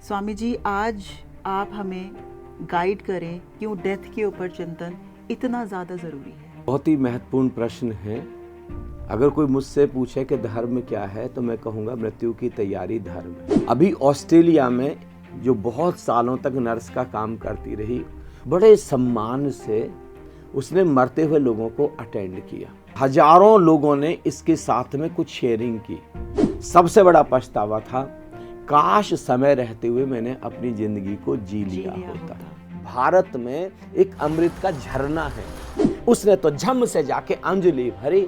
स्वामी जी, आज आप हमें गाइड करें, क्यों डेथ के ऊपर चिंतन इतना ज़्यादा ज़रूरी है? बहुत ही महत्वपूर्ण प्रश्न है। अगर कोई मुझसे पूछे कि धर्म क्या है तो मैं कहूँगा मृत्यु की तैयारी धर्म है। अभी ऑस्ट्रेलिया में जो बहुत सालों तक नर्स का काम करती रही, बड़े सम्मान से उसने मरते हुए लोगों को अटेंड किया। हजारों लोगों ने इसके साथ में कुछ शेयरिंग की। सबसे बड़ा पछतावा था, काश समय रहते हुए मैंने अपनी जिंदगी को जी लिया होता। भारत में एक अमृत का झरना है, उसने तो झम से जाके अंजलि भरी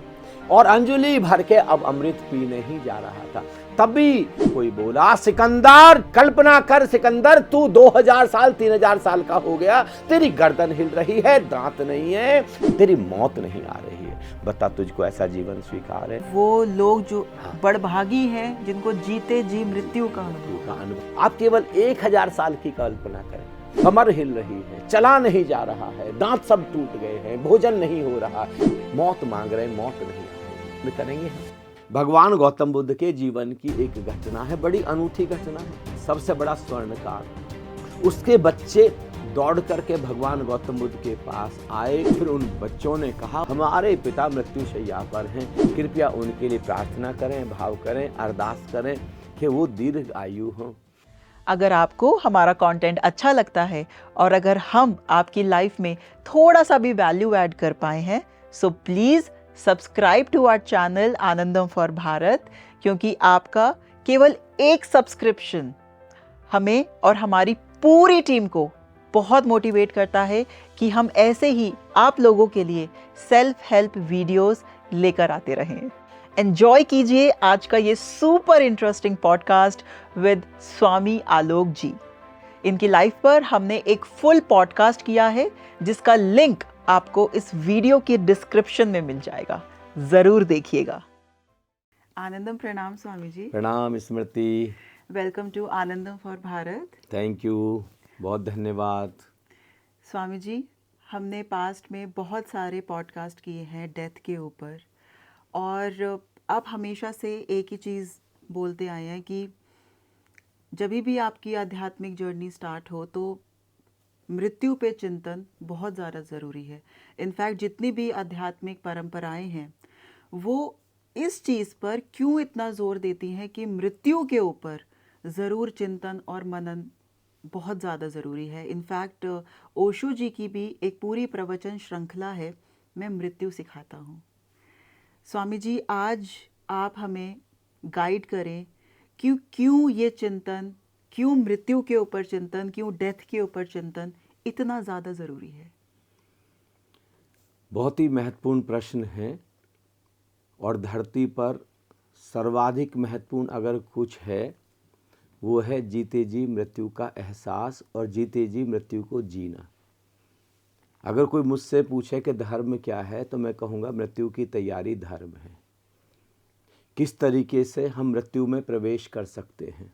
और अंजलि भर के अब अमृत पीने ही जा रहा था। तभी कोई बोला, सिकंदर, कल्पना कर सिकंदर, तू 2000 साल 3000 साल का हो गया, तेरी गर्दन हिल रही है, दांत नहीं है, तेरी मौत नहीं आ रही है, बता तुझको ऐसा जीवन स्वीकार है? वो लोग जो बड़भागी हैं, जिनको जीते जी मृत्यु का अनुभव। आप केवल 1000 साल की कल्पना करें, कमर हिल रही है, चला नहीं जा रहा है, दांत सब टूट गए हैं, भोजन नहीं हो रहा, मौत मांग रहे, मौत नहीं आ रही, करेंगे हम? भगवान गौतम बुद्ध के जीवन की एक घटना है, बड़ी अनूठी घटना है। सबसे बड़ा स्वर्णकार, उसके बच्चे दौड़ करके भगवान गौतम बुद्ध के पास आए। फिर उन बच्चों ने कहा, हमारे पिता मृत्यु शैया पर हैं, कृपया उनके लिए प्रार्थना करें, भाव करें, अरदास करें कि वो दीर्घ आयु हों। अगर आपको हमारा कंटेंट अच्छा लगता है और अगर हम आपकी लाइफ में थोड़ा सा भी वैल्यू ऐड कर पाए हैं, so please subscribe to our channel Anandam for Bharat, क्योंकि आपका केवल एक सब्सक्रिप्शन हमें और हमारी पूरी टीम को बहुत मोटिवेट करता है कि हम ऐसे ही आप लोगों के लिए सेल्फ हेल्प वीडियोस लेकर आते रहें। एंजॉय कीजिए आज का ये सुपर इंटरेस्टिंग पॉडकास्ट विद स्वामी आलोक जी। इनकी लाइफ पर हमने एक फुल पॉडकास्ट किया है, जिसका लिंक आपको इस वीडियो के डिस्क्रिप्शन में मिल जाएगा, जरूर देखिएगा। आनंदम, प्रणाम स्वामी जी। प्रणाम Smriti. Welcome to Anandam for Bharat. Thank you, बहुत धन्यवाद। स्वामी जी, हमने पास्ट में बहुत सारे पॉडकास्ट किए हैं डेथ के ऊपर, और आप हमेशा से एक ही चीज़ बोलते आए हैं कि जब भी आपकी आध्यात्मिक जर्नी स्टार्ट हो तो मृत्यु पे चिंतन बहुत ज़्यादा ज़रूरी है। इनफैक्ट जितनी भी आध्यात्मिक परंपराएं हैं वो इस चीज़ पर क्यों इतना ज़ोर देती हैं कि मृत्यु के ऊपर ज़रूर चिंतन और मनन बहुत ज़्यादा ज़रूरी है। इनफैक्ट ओशो जी की भी एक पूरी प्रवचन श्रृंखला है, मैं मृत्यु सिखाता हूँ। स्वामी जी, आज आप हमें गाइड करें, क्यों ये चिंतन, क्यों मृत्यु के ऊपर चिंतन, क्यों डेथ के ऊपर चिंतन इतना ज़्यादा ज़रूरी है? बहुत ही महत्वपूर्ण प्रश्न है, और धरती पर सर्वाधिक महत्वपूर्ण अगर कुछ है वो है जीते जी मृत्यु का एहसास और जीते जी मृत्यु को जीना। अगर कोई मुझसे पूछे कि धर्म क्या है तो मैं कहूँगा मृत्यु की तैयारी धर्म है। किस तरीके से हम मृत्यु में प्रवेश कर सकते हैं,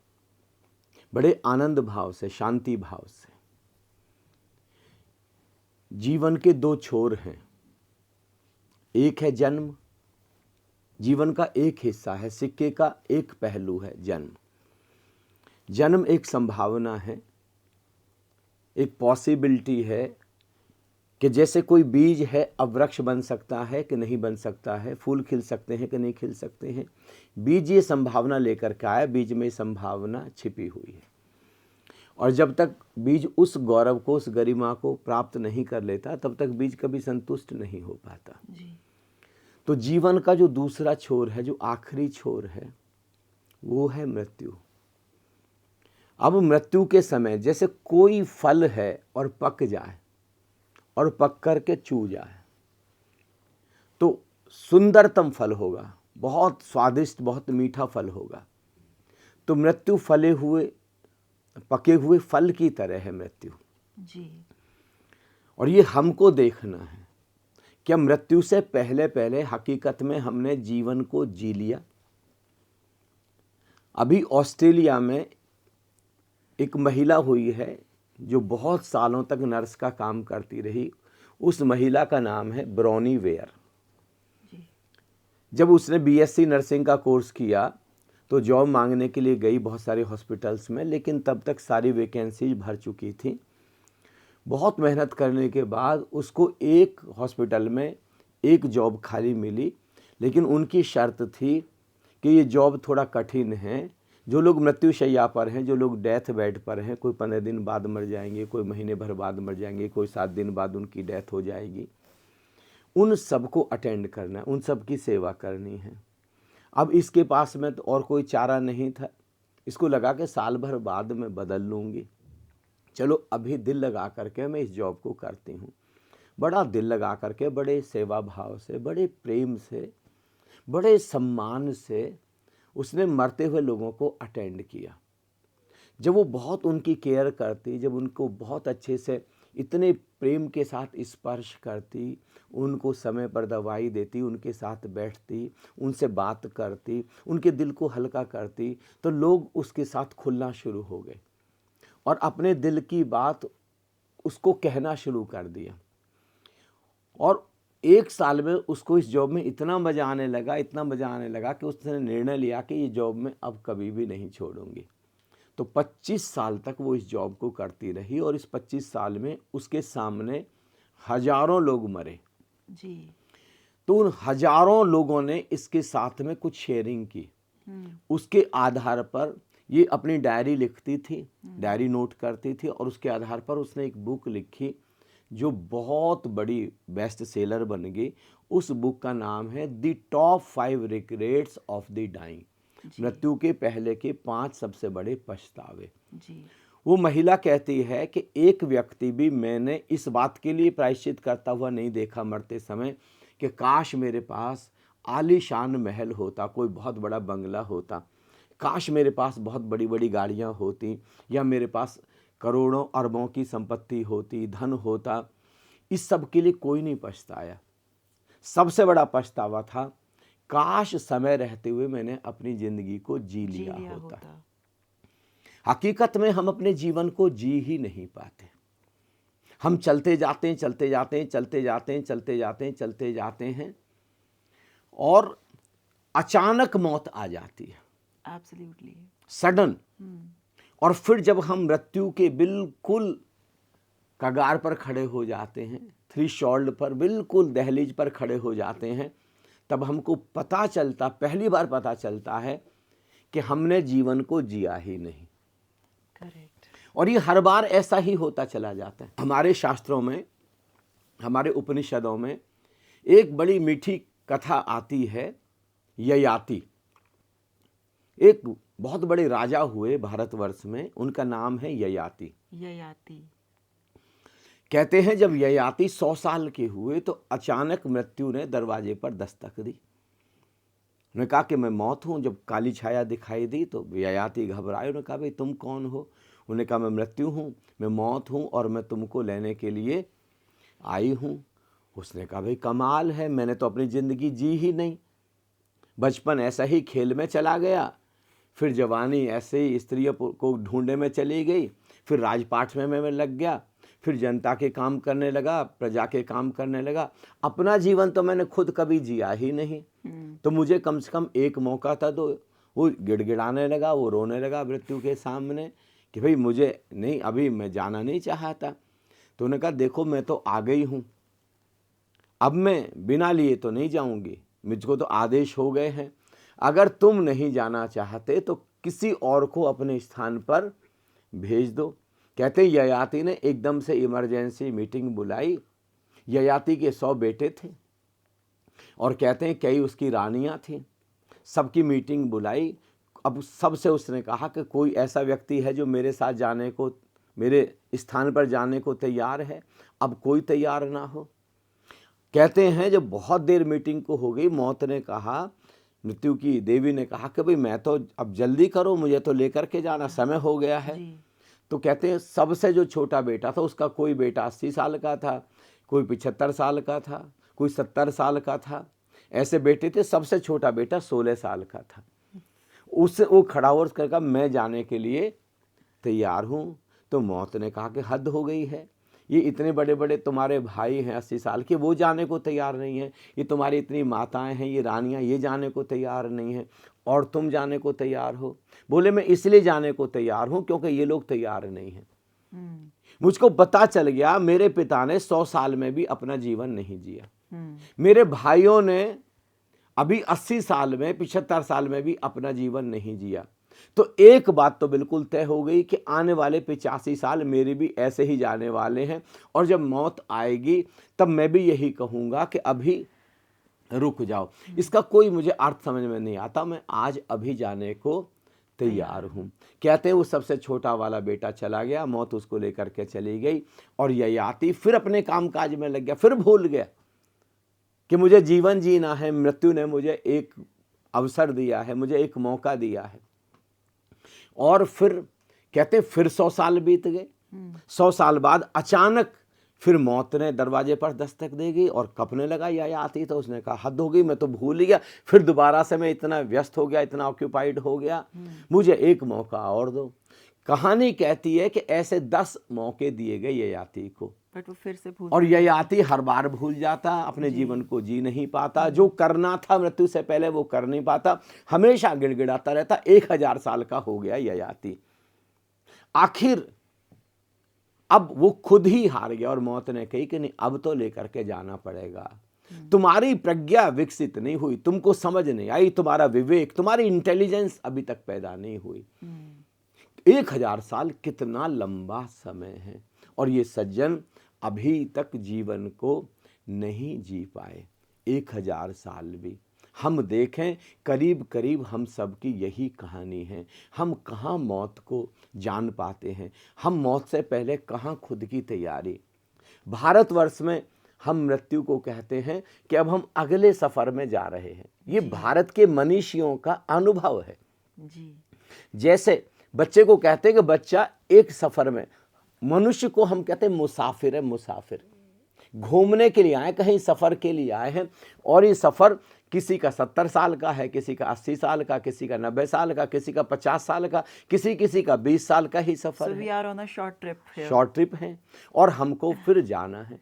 बड़े आनंद भाव से, शांति भाव से। जीवन के दो छोर हैं, एक है जन्म, जीवन का एक हिस्सा है, सिक्के का एक पहलू है जन्म। जन्म एक संभावना है, एक पॉसिबिलिटी है कि जैसे कोई बीज है, अब वृक्ष बन सकता है कि नहीं बन सकता है, फूल खिल सकते हैं कि नहीं खिल सकते हैं। बीज ये संभावना लेकर के आया, बीज में संभावना छिपी हुई है, और जब तक बीज उस गौरव को, उस गरिमा को प्राप्त नहीं कर लेता, तब तक बीज कभी संतुष्ट नहीं हो पाता जी। तो जीवन का जो दूसरा छोर है, जो आखिरी छोर है, वो है मृत्यु। अब मृत्यु के समय जैसे कोई फल है और पक जाए और पक करके चू जाए तो सुंदरतम फल होगा, बहुत स्वादिष्ट, बहुत मीठा फल होगा। तो मृत्यु फले हुए, पके हुए फल की तरह है मृत्यु जी। और ये हमको देखना है, क्या मृत्यु से पहले पहले हकीकत में हमने जीवन को जी लिया? अभी ऑस्ट्रेलिया में एक महिला हुई है जो बहुत सालों तक नर्स का काम करती रही। उस महिला का नाम है ब्रोनी वेयर। जब उसने बीएससी नर्सिंग का कोर्स किया तो जॉब मांगने के लिए गई बहुत सारे हॉस्पिटल्स में, लेकिन तब तक सारी वैकेंसीज भर चुकी थी। बहुत मेहनत करने के बाद उसको एक हॉस्पिटल में एक जॉब खाली मिली, लेकिन उनकी शर्त थी कि ये जॉब थोड़ा कठिन है। जो लोग मृत्युशैया पर हैं, जो लोग डेथ बेड पर हैं, कोई 15 दिन बाद मर जाएंगे, कोई महीने भर बाद मर जाएंगे, कोई 7 दिन बाद उनकी डेथ हो जाएगी, उन सबको अटेंड करना है, उन सब की सेवा करनी है। अब इसके पास में तो और कोई चारा नहीं था। इसको लगा कि साल भर बाद में बदल लूँगी, चलो अभी दिल लगा करके मैं इस जॉब को करती हूँ। बड़ा दिल लगा करके, बड़े सेवा भाव से, बड़े प्रेम से, बड़े सम्मान से उसने मरते हुए लोगों को अटेंड किया। जब वो बहुत उनकी केयर करती, जब उनको बहुत अच्छे से इतने प्रेम के साथ स्पर्श करती, उनको समय पर दवाई देती, उनके साथ बैठती, उनसे बात करती, उनके दिल को हल्का करती, तो लोग उसके साथ खुलना शुरू हो गए और अपने दिल की बात उसको कहना शुरू कर दिया। और 1 साल में उसको इस जॉब में इतना मज़ा आने लगा, इतना मज़ा आने लगा कि उसने निर्णय लिया कि ये जॉब मैं अब कभी भी नहीं छोड़ूंगी। तो 25 साल तक वो इस जॉब को करती रही और इस 25 साल में उसके सामने हजारों लोग मरे जी। तो उन हजारों लोगों ने इसके साथ में कुछ शेयरिंग की। उसके आधार पर ये अपनी डायरी लिखती थी, डायरी नोट करती थी और उसके आधार पर उसने एक बुक लिखी जो बहुत बड़ी बेस्ट सेलर बन गई। उस बुक का नाम है the top 5 regrets of the dying, मृत्यु के पहले के 5 सबसे बड़े पछतावे। जी। वो महिला कहती है कि एक व्यक्ति भी मैंने इस बात के लिए प्रायश्चित करता हुआ नहीं देखा मरते समय कि काश मेरे पास आलीशान महल होता, कोई बहुत बड़ा बंगला होता, काश मेरे पास बहुत बड़ी बड़ी गाड़ियाँ होती, या मेरे पास करोड़ों अरबों की संपत्ति होती, धन होता। इस सब के लिए कोई नहीं पछताया। सबसे बड़ा पछतावा था, काश समय रहते हुए मैंने अपनी जिंदगी को जी लिया होता। हकीकत में हम अपने जीवन को जी ही नहीं पाते। हम चलते जाते हैं, चलते जाते हैं, चलते जाते हैं, चलते जाते हैं, चलते जाते हैं और अचानक मौत आ जाती है, एब्सोल्युटली सडन। और फिर जब हम मृत्यु के बिल्कुल कगार पर खड़े हो जाते हैं, थ्रेशोल्ड पर, बिल्कुल दहलीज पर खड़े हो जाते हैं, तब हमको पता चलता, पहली बार पता चलता है कि हमने जीवन को जिया ही नहीं। करेक्ट। और ये हर बार ऐसा ही होता चला जाता है। हमारे शास्त्रों में, हमारे उपनिषदों में एक बड़ी मीठी कथा आती है, ययाति। एक बहुत बड़े राजा हुए भारतवर्ष में, उनका नाम है ययाति। ययाति। कहते हैं जब ययाति 100 साल के हुए तो अचानक मृत्यु ने दरवाजे पर दस्तक दी। उन्होंने कहा कि मैं मौत हूँ। जब काली छाया दिखाई दी तो ययाति घबराए। उन्होंने कहा भाई तुम कौन हो? उन्होंने कहा मैं मृत्यु हूँ, मैं मौत हूँ और मैं तुमको लेने के लिए आई हूँ। उसने कहा भाई कमाल है, मैंने तो अपनी ज़िंदगी जी ही नहीं। बचपन ऐसा ही खेल में चला गया, फिर जवानी ऐसे ही स्त्रियों को ढूंढने में चली गई, फिर राजपाट में मैं लग गया, फिर जनता के काम करने लगा, प्रजा के काम करने लगा। अपना जीवन तो मैंने खुद कभी जिया ही नहीं, तो मुझे कम से कम एक मौका था। तो वो गिड़गिड़ाने लगा, वो रोने लगा मृत्यु के सामने कि भाई मुझे नहीं, अभी मैं जाना नहीं चाहता। तो उन्होंने कहा देखो मैं तो आ गई हूँ, अब मैं बिना लिए तो नहीं जाऊँगी, मुझको तो आदेश हो गए हैं। अगर तुम नहीं जाना चाहते तो किसी और को अपने स्थान पर भेज दो। कहते हैं ययाति ने एकदम से इमरजेंसी मीटिंग बुलाई। ययाति के 100 बेटे थे और कहते हैं कई उसकी रानियां थीं। सबकी मीटिंग बुलाई। अब सबसे उसने कहा कि कोई ऐसा व्यक्ति है जो मेरे साथ जाने को, मेरे स्थान पर जाने को तैयार है? अब कोई तैयार ना हो। कहते हैं जब बहुत देर मीटिंग को हो गई, मौत ने कहा, मृत्यु की देवी ने कहा कि भाई मैं तो अब जल्दी करो, मुझे तो लेकर के जाना, समय हो गया है। तो कहते हैं सबसे जो छोटा बेटा था, उसका कोई बेटा 80 साल का था, कोई 75 साल का था, कोई 70 साल का था, ऐसे बेटे थे। सबसे छोटा बेटा 16 साल का था। उससे वो खड़ा हो कर कहा मैं जाने के लिए तैयार हूँ। तो मौत ने कहा कि हद हो गई है, ये इतने बड़े बड़े तुम्हारे भाई हैं 80 साल के, वो जाने को तैयार नहीं हैं। ये तुम्हारी इतनी माताएं हैं, ये रानियां, ये जाने को तैयार नहीं हैं, और तुम जाने को तैयार हो। बोले मैं इसलिए जाने को तैयार हूं क्योंकि ये लोग तैयार नहीं हैं। मुझको पता चल गया मेरे पिता ने 100 साल में भी अपना जीवन नहीं जिया, मेरे भाइयों ने अभी 80 साल में 75 साल में भी अपना जीवन नहीं जिया। तो एक बात तो बिल्कुल तय हो गई कि आने वाले 85 साल मेरे भी ऐसे ही जाने वाले हैं, और जब मौत आएगी तब मैं भी यही कहूँगा कि अभी रुक जाओ। इसका कोई मुझे अर्थ समझ में नहीं आता, मैं आज अभी जाने को तैयार हूँ। कहते हैं वो सबसे छोटा वाला बेटा चला गया, मौत उसको लेकर के चली गई, और ययाति फिर अपने कामकाज में लग गया, फिर भूल गया कि मुझे जीवन जीना है। मृत्यु ने मुझे एक अवसर दिया है, मुझे एक मौका दिया है। और फिर कहते फिर 100 साल बीत गए। 100 साल बाद अचानक फिर मौत ने दरवाजे पर दस्तक दे गई और कपने लगा ययाति। तो उसने कहा हद हो गई, मैं तो भूल ही गया, फिर दोबारा से मैं इतना व्यस्त हो गया, इतना ऑक्यूपाइड हो गया, मुझे एक मौका और दो। कहानी कहती है कि ऐसे 10 मौके दिए गए ययाति को, बट वो फिर से भूल, और ययाति हर बार भूल जाता, अपने जीवन को जी नहीं पाता, जो करना था मृत्यु से पहले वो कर नहीं पाता, हमेशा गिड़गिड़ाता रहता। 1000 साल का हो गया ययाति। आखिर अब वो खुद ही हार गया, और मौत ने कही कि नहीं अब तो लेकर के जाना पड़ेगा। तुम्हारी प्रज्ञा विकसित नहीं हुई, तुमको समझ नहीं आई, तुम्हारा विवेक, तुम्हारी इंटेलिजेंस अभी तक पैदा नहीं हुई। 1000 साल कितना लंबा समय है, और ये सज्जन अभी तक जीवन को नहीं जी पाए। 1000 साल भी हम देखें, करीब करीब हम सबकी यही कहानी है। हम कहाँ मौत को जान पाते हैं, हम मौत से पहले कहाँ खुद की तैयारी। भारतवर्ष में हम मृत्यु को कहते हैं कि अब हम अगले सफ़र में जा रहे हैं। ये भारत के मनीषियों का अनुभव है जी। जैसे बच्चे को कहते हैं कि बच्चा एक सफ़र में, मनुष्य को हम कहते हैं मुसाफिर है, मुसाफिर घूमने के लिए आए, कहीं सफ़र के लिए आए हैं। और ये सफ़र किसी का 70 साल का है, किसी का 80 साल का, किसी का 90 साल का, किसी का 50 साल का, किसी का 20 साल का ही सफ़र है। we are on a short trip here. Short trip है, और हमको फिर जाना है।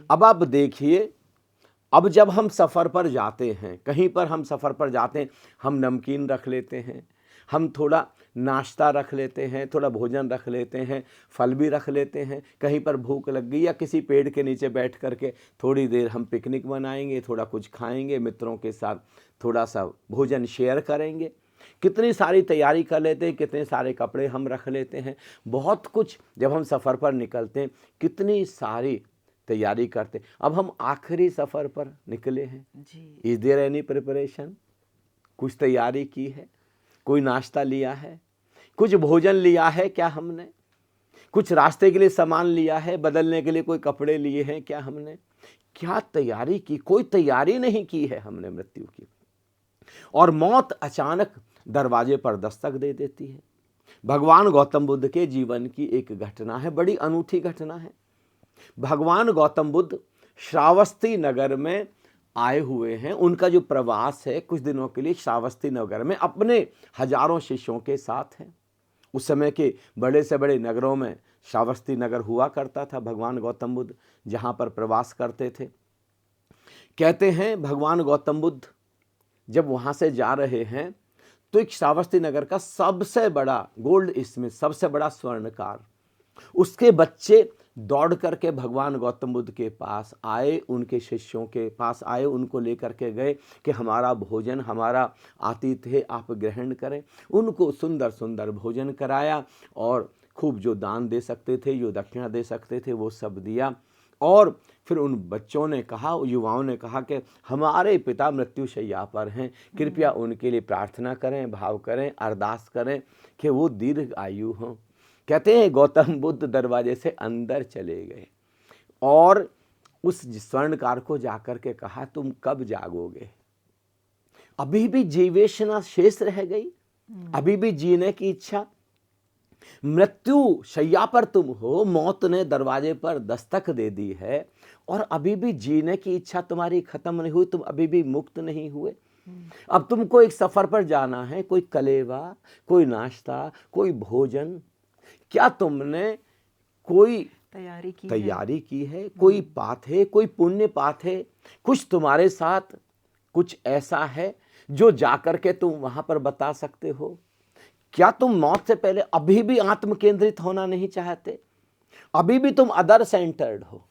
अब आप देखिए, अब जब हम सफ़र पर जाते हैं, कहीं पर हम सफ़र पर जाते हैं, हम नमकीन रख लेते हैं, हम थोड़ा नाश्ता रख लेते हैं, थोड़ा भोजन रख लेते हैं, फल भी रख लेते हैं। कहीं पर भूख लग गई या किसी पेड़ के नीचे बैठ करके थोड़ी देर हम पिकनिक मनाएंगे, थोड़ा कुछ खाएंगे, मित्रों के साथ थोड़ा सा भोजन शेयर करेंगे। कितनी सारी तैयारी कर लेते हैं, कितने सारे कपड़े हम रख लेते हैं, बहुत कुछ। जब हम सफ़र पर निकलते हैं कितनी सारी तैयारी करते। अब हम आखिरी सफ़र पर निकले हैं जी। Is there any preparation? कुछ तैयारी की है, कोई नाश्ता लिया है, कुछ भोजन लिया है क्या हमने, कुछ रास्ते के लिए सामान लिया है, बदलने के लिए कोई कपड़े लिए हैं क्या हमने, क्या तैयारी की? कोई तैयारी नहीं की है हमने मृत्यु की। और मौत अचानक दरवाजे पर दस्तक दे देती है। भगवान गौतम बुद्ध के जीवन की एक घटना है, बड़ी अनूठी घटना है। भगवान गौतम बुद्ध श्रावस्ती नगर में आए हुए हैं। उनका जो प्रवास है कुछ दिनों के लिए श्रावस्ती नगर में अपने हजारों शिष्यों के साथ है। उस समय के बड़े से बड़े नगरों में श्रावस्ती नगर हुआ करता था। भगवान गौतम बुद्ध जहाँ पर प्रवास करते थे। कहते हैं भगवान गौतम बुद्ध जब वहाँ से जा रहे हैं तो एक श्रावस्ती नगर का सबसे बड़ा गोल्ड स्मिथ, सबसे बड़ा स्वर्णकार, उसके बच्चे दौड़ करके भगवान गौतम बुद्ध के पास आए, उनके शिष्यों के पास आए, उनको लेकर के गए कि हमारा भोजन, हमारा आतिथ्य आप ग्रहण करें। उनको सुंदर सुंदर भोजन कराया और खूब जो दान दे सकते थे, जो दक्षिणा दे सकते थे, वो सब दिया। और फिर उन बच्चों ने कहा, युवाओं ने कहा कि हमारे पिता मृत्युशैया पर हैं, कृपया उनके लिए प्रार्थना करें, भाव करें, अरदास करें कि वो दीर्घ आयु हों। कहते हैं गौतम बुद्ध दरवाजे से अंदर चले गए और उस स्वर्णकार को जाकर के कहा, तुम कब जागोगे? अभी भी जीवेशना शेष रह गई, अभी भी जीने की इच्छा। मृत्यु शैया पर तुम हो, मौत ने दरवाजे पर दस्तक दे दी है और अभी भी जीने की इच्छा तुम्हारी खत्म नहीं हुई, तुम अभी भी मुक्त नहीं हुए। अब तुमको एक सफर पर जाना है, कोई कलेवा, कोई नाश्ता, कोई भोजन, क्या तुमने कोई तैयारी की है, कोई पाथ है, कोई पुण्य पाथ है, कुछ तुम्हारे साथ कुछ ऐसा है जो जाकर के तुम वहां पर बता सकते हो। क्या तुम मौत से पहले अभी भी आत्म केंद्रित होना नहीं चाहते? अभी भी तुम अदर सेंटर्ड हो,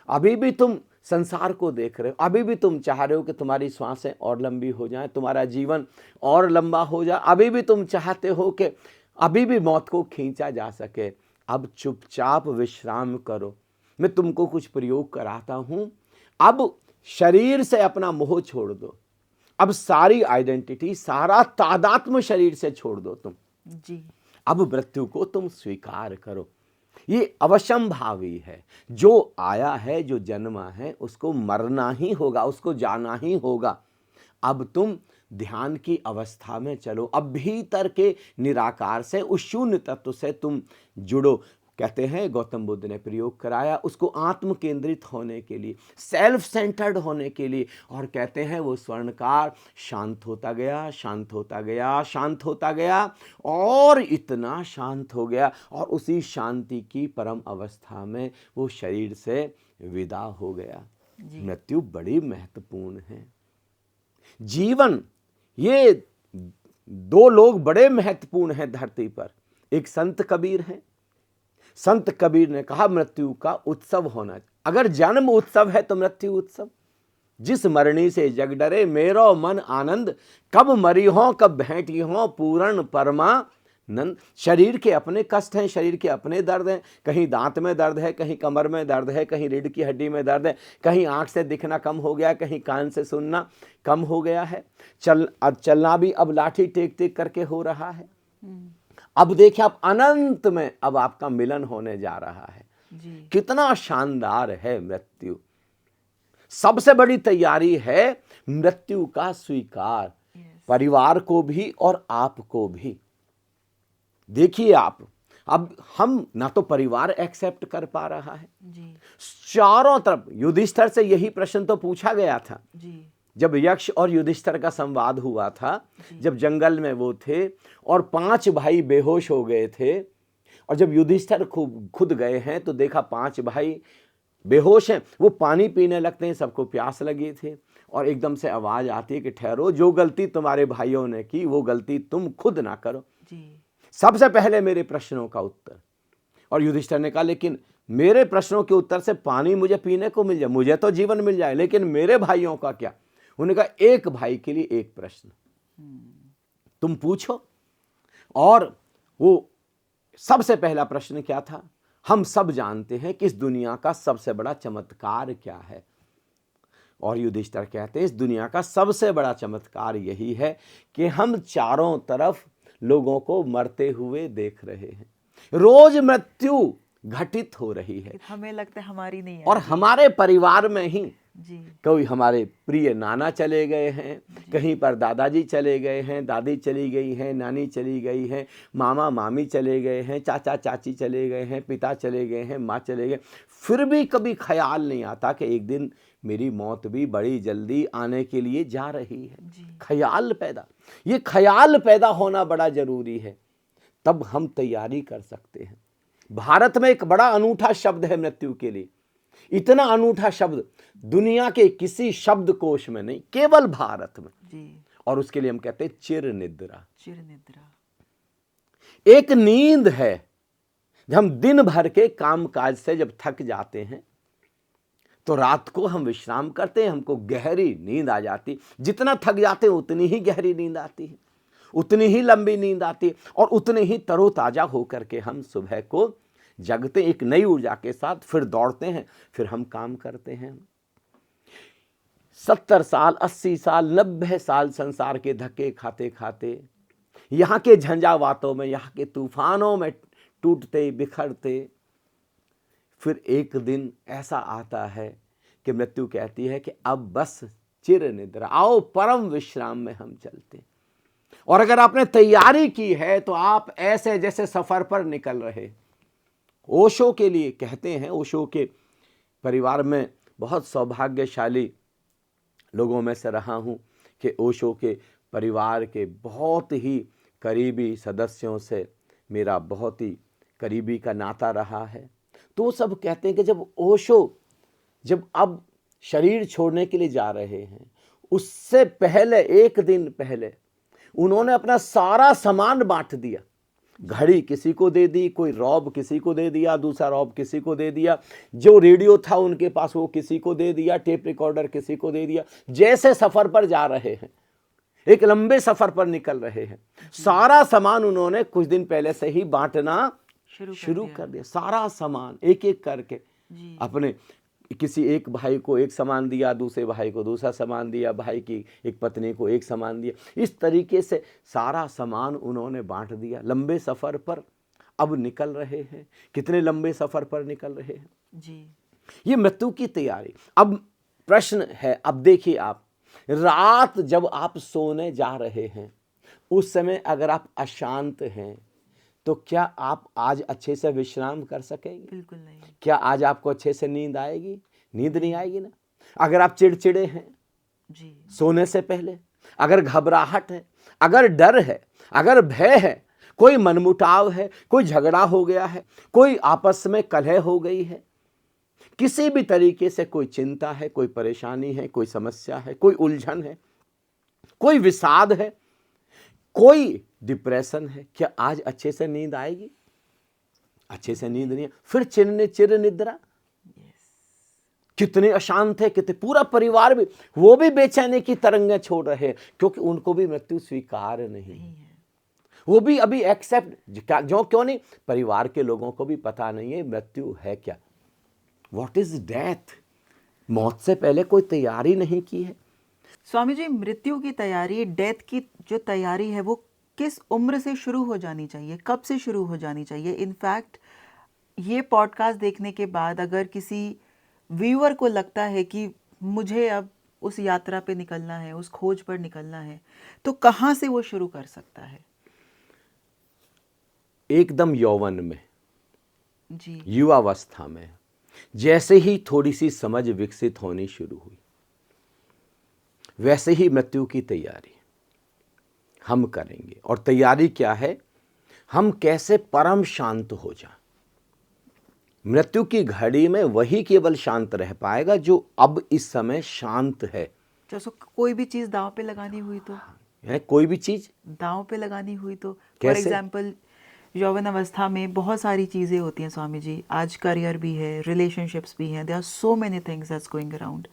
अभी भी तुम संसार को देख रहे हो, अभी भी तुम चाह रहे हो कि तुम्हारी श्वासें और लंबी हो जाएं, तुम्हारा जीवन और लंबा हो जाए, अभी भी तुम चाहते हो कि अभी भी मौत को खींचा जा सके। अब चुपचाप विश्राम करो, मैं तुमको कुछ प्रयोग कराता हूं। अब शरीर से अपना मोह छोड़ दो, अब सारी आइडेंटिटी, सारा तादात्म्य शरीर से छोड़ दो तुम जी। अब मृत्यु को तुम स्वीकार करो। ये अवश्यंभावी है, जो आया है, जो जन्मा है, उसको मरना ही होगा, उसको जाना ही होगा। अब तुम ध्यान की अवस्था में चलो, अब भीतर के निराकार से, उस शून्य तत्व से तुम जुड़ो। कहते हैं गौतम बुद्ध ने प्रयोग कराया उसको आत्म केंद्रित होने के लिए, सेल्फ सेंटर्ड होने के लिए, और कहते हैं वो स्वर्णकार शांत होता गया, शांत होता गया, शांत होता गया, और इतना शांत हो गया, और उसी शांति की परम अवस्था में वो शरीर से विदा हो गया। मृत्यु बड़ी महत्वपूर्ण है। जीवन, ये दो लोग बड़े महत्वपूर्ण हैं धरती पर। एक संत कबीर हैं। संत कबीर ने कहा मृत्यु का उत्सव होना चाहिए। अगर जन्म उत्सव है तो मृत्यु उत्सव। जिस मरनी से जग डरे मेरो मन आनंद, कब मरी हो कब भेंटी हो पूर्ण परमानंद। शरीर के अपने कष्ट हैं, शरीर के अपने दर्द हैं। कहीं दांत में दर्द है, कहीं कमर में दर्द है, कहीं रीढ़ की हड्डी में दर्द है, कहीं आंख से दिखना कम हो गया, कहीं कान से सुनना कम हो गया है। चलना भी अब लाठी टेक टेक करके हो रहा है। अब देखिए, आप अनंत में अब आपका मिलन होने जा रहा है जी। कितना शानदार है मृत्यु। सबसे बड़ी तैयारी है मृत्यु का स्वीकार, परिवार को भी और आपको भी। देखिए आप, अब हम ना तो परिवार एक्सेप्ट कर पा रहा है जी। चारों तरफ युधिष्ठिर से यही प्रश्न तो पूछा गया था जी। जब यक्ष और युधिष्ठिर का संवाद हुआ था, जब जंगल में वो थे और 5 भाई बेहोश हो गए थे, और जब युधिष्ठिर खुद गए हैं तो देखा 5 भाई बेहोश हैं। वो पानी पीने लगते हैं, सबको प्यास लगी थी, और एकदम से आवाज आती है कि ठहरो, जो गलती तुम्हारे भाइयों ने की वो गलती तुम खुद ना करो जी। सबसे पहले मेरे प्रश्नों का उत्तर। और युधिष्ठिर ने कहा लेकिन मेरे प्रश्नों के उत्तर से पानी मुझे पीने को मिल जाए, मुझे तो जीवन मिल जाए, लेकिन मेरे भाइयों का क्या? उन्होंने कहा एक भाई के लिए एक प्रश्न तुम पूछो। और वो सबसे पहला प्रश्न क्या था? हम सब जानते हैं कि इस दुनिया का सबसे बड़ा चमत्कार क्या है। और युधिष्ठिर कहते हैं इस दुनिया का सबसे बड़ा चमत्कार यही है कि हम चारों तरफ लोगों को मरते हुए देख रहे हैं। रोज मृत्यु घटित हो रही है, हमें लगता है हमारी नहीं है, और हमारे परिवार में ही जी। कोई हमारे प्रिय नाना चले गए हैं, कहीं पर दादाजी चले गए हैं, दादी चली गई हैं, नानी चली गई हैं, मामा मामी चले गए हैं, चाचा चाची चले गए हैं, पिता चले गए हैं, माँ चले गए। फिर भी कभी ख्याल नहीं आता कि एक दिन मेरी मौत भी बड़ी जल्दी आने के लिए जा रही है जी। ख्याल पैदा, ये ख्याल पैदा होना बड़ा जरूरी है, तब हम तैयारी कर सकते हैं। भारत में एक बड़ा अनूठा शब्द है मृत्यु के लिए, इतना अनूठा शब्द दुनिया के किसी शब्दकोश में नहीं, केवल भारत में जी। और उसके लिए हम कहते हैं चिर निद्रा। चिर निद्रा एक नींद है। जब हम दिन भर के काम काज से जब थक जाते हैं तो रात को हम विश्राम करते हैं, हमको गहरी नींद आ जाती। जितना थक जाते हैं उतनी ही गहरी नींद आती है, उतनी ही लंबी नींद आती है, और उतने ही तरोताजा होकर के हम सुबह को जगते, एक नई ऊर्जा के साथ फिर दौड़ते हैं, फिर हम काम करते हैं। 70 साल, 80 साल, 90 साल संसार के धक्के खाते खाते, यहाँ के झंझावातों में, यहाँ के तूफानों में टूटते बिखरते, फिर एक दिन ऐसा आता है कि मृत्यु कहती है कि अब बस चिर निद्रा, आओ परम विश्राम में हम चलते। और अगर आपने तैयारी की है तो आप ऐसे जैसे सफर पर निकल रहे। ओशो के लिए कहते हैं, ओशो के परिवार में बहुत सौभाग्यशाली लोगों में से रहा हूं कि ओशो के परिवार के बहुत ही करीबी सदस्यों से मेरा बहुत ही करीबी का नाता रहा है। तो सब कहते हैं कि जब ओशो जब अब शरीर छोड़ने के लिए जा रहे हैं, उससे पहले एक दिन पहले उन्होंने अपना सारा सामान बांट दिया। घड़ी किसी को दे दी, कोई रॉब किसी को दे दिया, दूसरा रॉब किसी को दे दिया, जो रेडियो था उनके पास वो किसी को दे दिया, टेप रिकॉर्डर किसी को दे दिया। जैसे सफर पर जा रहे हैं, एक लंबे सफर पर निकल रहे हैं, सारा सामान उन्होंने कुछ दिन पहले से ही बांटना शुरू कर दिया। सारा सामान एक एक करके अपने किसी एक भाई को एक सामान दिया, दूसरे भाई को दूसरा सामान दिया, भाई की एक पत्नी को एक सामान दिया। इस तरीके से सारा सामान उन्होंने बांट दिया। लंबे सफर पर अब निकल रहे हैं। कितने लंबे सफर पर निकल रहे हैं जी। ये मृत्यु की तैयारी। अब प्रश्न है, अब देखिए आप, रात जब आप सोने जा रहे हैं उस समय अगर आप अशांत हैं तो क्या आप आज अच्छे से विश्राम कर सकेंगे? बिल्कुल नहीं। क्या आज आपको अच्छे से नींद आएगी? नींद नहीं आएगी ना। अगर आप चिड़चिड़े हैं जी, सोने से पहले, अगर घबराहट है, अगर डर है, अगर भय है, कोई मनमुटाव है, कोई झगड़ा हो गया है, कोई आपस में कलह हो गई है, किसी भी तरीके से कोई चिंता है, कोई परेशानी है, कोई समस्या है, कोई उलझन है, कोई विषाद है, कोई डिप्रेशन है, क्या आज अच्छे से नींद आएगी? अच्छे से नींद नहीं। फिर चिर निद्रा। कितने अशांत है, कितने, पूरा परिवार भी, वो भी बेचैनी की तरंगें छोड़ रहे हैं क्योंकि उनको भी मृत्यु स्वीकार नहीं है। वो भी अभी एक्सेप्ट क्यों नहीं? परिवार के लोगों को भी पता नहीं है मृत्यु है क्या, व्हाट इज डेथ। मौत से पहले कोई तैयारी नहीं की है। स्वामी जी, मृत्यु की तैयारी, डेथ की जो तैयारी है वो किस उम्र से शुरू हो जानी चाहिए, कब से शुरू हो जानी चाहिए? इनफैक्ट ये पॉडकास्ट देखने के बाद अगर किसी व्यूअर को लगता है कि मुझे अब उस यात्रा पे निकलना है, उस खोज पर निकलना है, तो कहाँ से वो शुरू कर सकता है? एकदम यौवन में, जी, युवावस्था में, जैसे ही थोड़ी सी समझ विकसित होनी शुरू हुई, वैसे ही मृत्यु की तैयारी हम करेंगे। और तैयारी क्या है? हम कैसे परम शांत हो जाएं। मृत्यु की घड़ी में वही केवल शांत रह पाएगा जो अब इस समय शांत है। जैसे कोई भी चीज दांव पे लगानी हुई तो, है कोई भी चीज दांव पे लगानी हुई तो, फॉर कैसे? एग्जाम्पल यौवन अवस्था में बहुत सारी चीज़ें होती हैं स्वामी जी। आज करियर भी है, रिलेशनशिप्स भी हैं, there are so many things that's going around.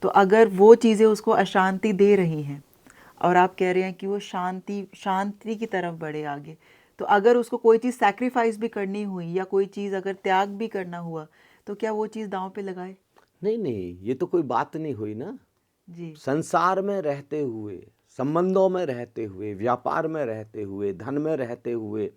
तो अगर वो चीज़ें उसको अशांति दे रही हैं और आप कह रहे हैं कि वो शांति की तरफ बढ़े आगे, तो अगर उसको कोई चीज़ सैक्रिफाइस भी करनी हुई या कोई चीज़ अगर त्याग भी करना हुआ तो क्या वो चीज़ दांव पे लगाए? नहीं, ये तो कोई बात नहीं हुई ना जी, संसार में रहते हुए, संबंधों में रहते हुए, व्यापार में रहते हुए, धन में रहते हुए,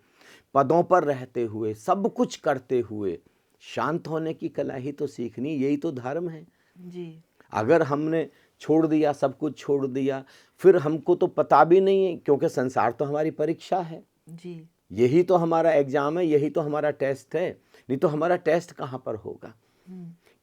पदों पर रहते हुए, सब कुछ करते हुए शांत होने की कला ही तो सीखनी। यही तो धर्म है। जी, अगर हमने छोड़ दिया, सब कुछ छोड़ दिया, फिर हमको तो पता भी नहीं है, क्योंकि संसार तो हमारी परीक्षा है, जी, यही तो हमारा एग्जाम है, यही तो हमारा टेस्ट है। नहीं तो हमारा टेस्ट कहाँ पर होगा?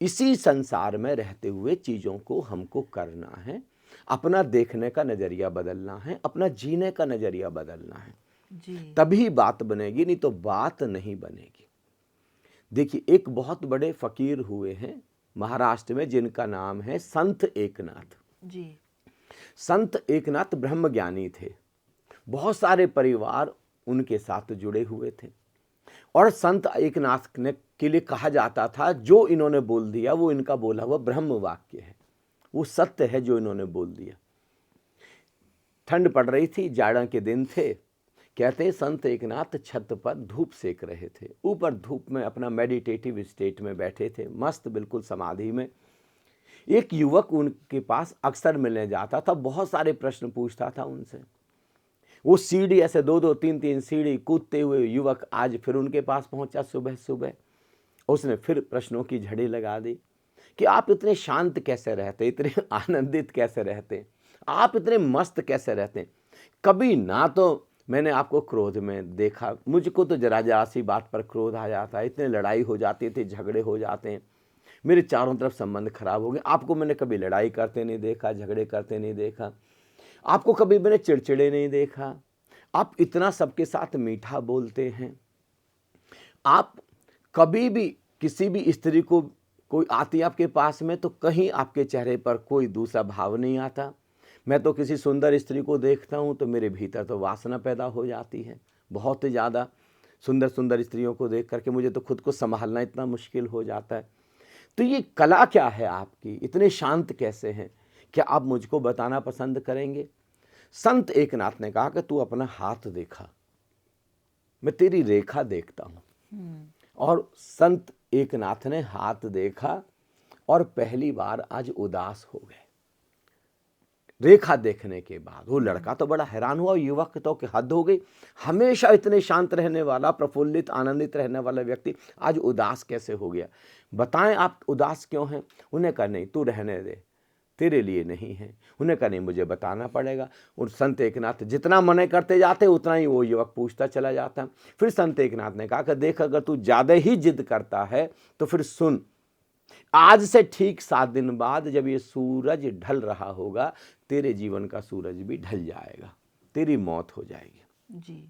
इसी संसार में रहते हुए चीज़ों को हमको करना है, अपना देखने का नज़रिया बदलना है, अपना जीने का नज़रिया बदलना है, जी, तभी बात बनेगी, नहीं तो बात नहीं बनेगी। देखिए, एक बहुत बड़े फकीर हुए हैं महाराष्ट्र में जिनका नाम है संत एकनाथ। जी, संत एकनाथ ब्रह्मज्ञानी थे। बहुत सारे परिवार उनके साथ जुड़े हुए थे और संत एकनाथ ने के लिए कहा जाता था जो इन्होंने बोल दिया वो इनका बोला हुआ ब्रह्म वाक्य है, वो सत्य है जो इन्होंने बोल दिया। ठंड पड़ रही थी, जाड़ा के दिन थे। कहते संत एकनाथ छत पर धूप सेक रहे थे, ऊपर धूप में अपना मेडिटेटिव स्टेट में बैठे थे, मस्त बिल्कुल समाधि में। एक युवक उनके पास अक्सर मिलने जाता था, बहुत सारे प्रश्न पूछता था उनसे। वो सीढ़ी ऐसे 2-2, 3-3 सीढ़ी कूदते हुए युवक आज फिर उनके पास पहुंचा सुबह सुबह। उसने फिर प्रश्नों की झड़ी लगा दी कि आप इतने शांत कैसे रहते, इतने आनंदित कैसे रहते, आप इतने मस्त कैसे रहते? कभी ना तो मैंने आपको क्रोध में देखा, मुझको तो जरा सी बात पर क्रोध आ जाता है, इतने लड़ाई हो जाती थी, झगड़े हो जाते हैं, मेरे चारों तरफ संबंध खराब हो गए। आपको मैंने कभी लड़ाई करते नहीं देखा, झगड़े करते नहीं देखा, आपको कभी मैंने चिड़चिड़े नहीं देखा, आप इतना सबके साथ मीठा बोलते हैं, आप कभी भी किसी भी स्त्री को कोई आती है आपके पास में तो कहीं आपके चेहरे पर कोई दूसरा भाव नहीं आता। मैं तो किसी सुंदर स्त्री को देखता हूँ तो मेरे भीतर तो वासना पैदा हो जाती है, बहुत ही ज़्यादा। सुंदर सुंदर स्त्रियों को देख करके मुझे तो खुद को संभालना इतना मुश्किल हो जाता है। तो ये कला क्या है आपकी, इतने शांत कैसे हैं? क्या आप मुझको बताना पसंद करेंगे? संत एकनाथ ने कहा कि तू अपना हाथ देखा, मैं तेरी रेखा देखता हूँ। और संत एकनाथ ने हाथ देखा और पहली बार आज उदास हो गए। रेखा देखने के बाद वो लड़का तो बड़ा हैरान हुआ, युवक तो कि हद हो गई, हमेशा इतने शांत रहने वाला, प्रफुल्लित आनंदित रहने वाला व्यक्ति आज उदास कैसे हो गया? बताएं आप उदास क्यों हैं? उन्हें कहा नहीं, तू रहने दे, तेरे लिए नहीं है। उन्हें कहा नहीं, मुझे बताना पड़ेगा। और संत एकनाथ जितना मना करते जाते उतना ही वो युवक पूछता चला जाता। फिर संत एकनाथ ने कहा कि देख, अगर तू ज़्यादा ही जिद करता है तो फिर सुन, आज से ठीक 7 दिन बाद जब ये सूरज ढल रहा होगा, तेरे जीवन का सूरज भी ढल जाएगा, तेरी मौत हो जाएगी। जी।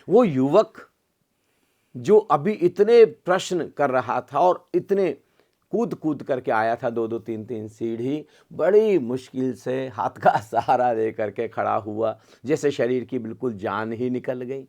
वो युवक जो अभी इतने प्रश्न कर रहा था और इतने कूद कूद करके आया था, 2-2 3-3 सीढ़ी, बड़ी मुश्किल से हाथ का सहारा दे करके खड़ा हुआ, जैसे शरीर की बिल्कुल जान ही निकल गई,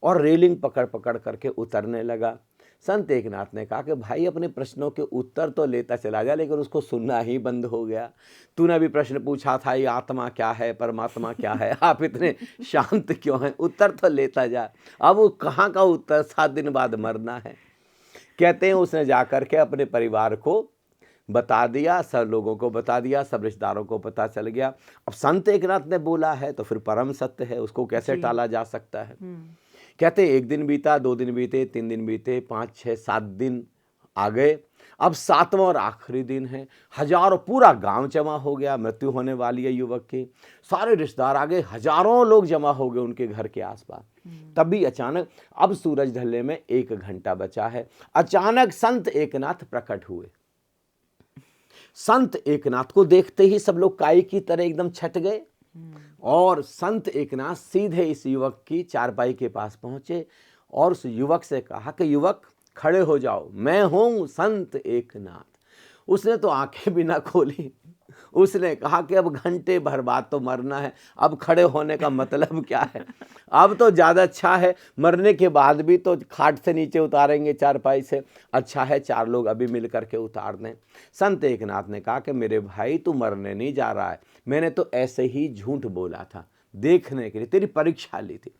और रेलिंग पकड़ पकड़ करके उतरने लगा। संत एकनाथ ने कहा कि भाई अपने प्रश्नों के उत्तर तो लेता चला जा, लेकिन उसको सुनना ही बंद हो गया। तूने अभी प्रश्न पूछा था, ये आत्मा क्या है, परमात्मा क्या है, आप इतने शांत क्यों हैं? उत्तर तो लेता जा। अब वो कहाँ का उत्तर? 7 दिन बाद मरना है। कहते हैं उसने जाकर के अपने परिवार को बता दिया, सब लोगों को बता दिया, सब रिश्तेदारों को पता चल गया। अब संत एकनाथ ने बोला है तो फिर परम सत्य है, उसको कैसे टाला जा सकता है? कहते 1 दिन बीता, 2 दिन बीते, 3 दिन बीते, 5, 6, 7 दिन आ गए। अब 7वां और आखिरी दिन है। हजारों, पूरा गांव जमा हो गया, मृत्यु होने वाली है युवक की। सारे रिश्तेदार आ गए, हजारों लोग जमा हो गए उनके घर के आसपास। तभी अचानक, अब सूरज ढलने में 1 घंटा बचा है, अचानक संत एकनाथ प्रकट हुए। संत एकनाथ को देखते ही सब लोग काई की तरह एकदम छट गए, और संत एकनाथ सीधे इस युवक की चारपाई के पास पहुंचे और उस युवक से कहा कि युवक खड़े हो जाओ, मैं हूं संत एकनाथ। उसने तो आंखें भी ना खोली, उसने कहा कि अब घंटे भर बाद तो मरना है, अब खड़े होने का मतलब क्या है? अब तो ज़्यादा अच्छा है, मरने के बाद भी तो खाट से नीचे उतारेंगे चारपाई से, अच्छा है 4 लोग अभी मिल करके उतार दें। संत एकनाथ ने कहा कि मेरे भाई, तू मरने नहीं जा रहा है, मैंने तो ऐसे ही झूठ बोला था, देखने के लिए तेरी परीक्षा ली थी।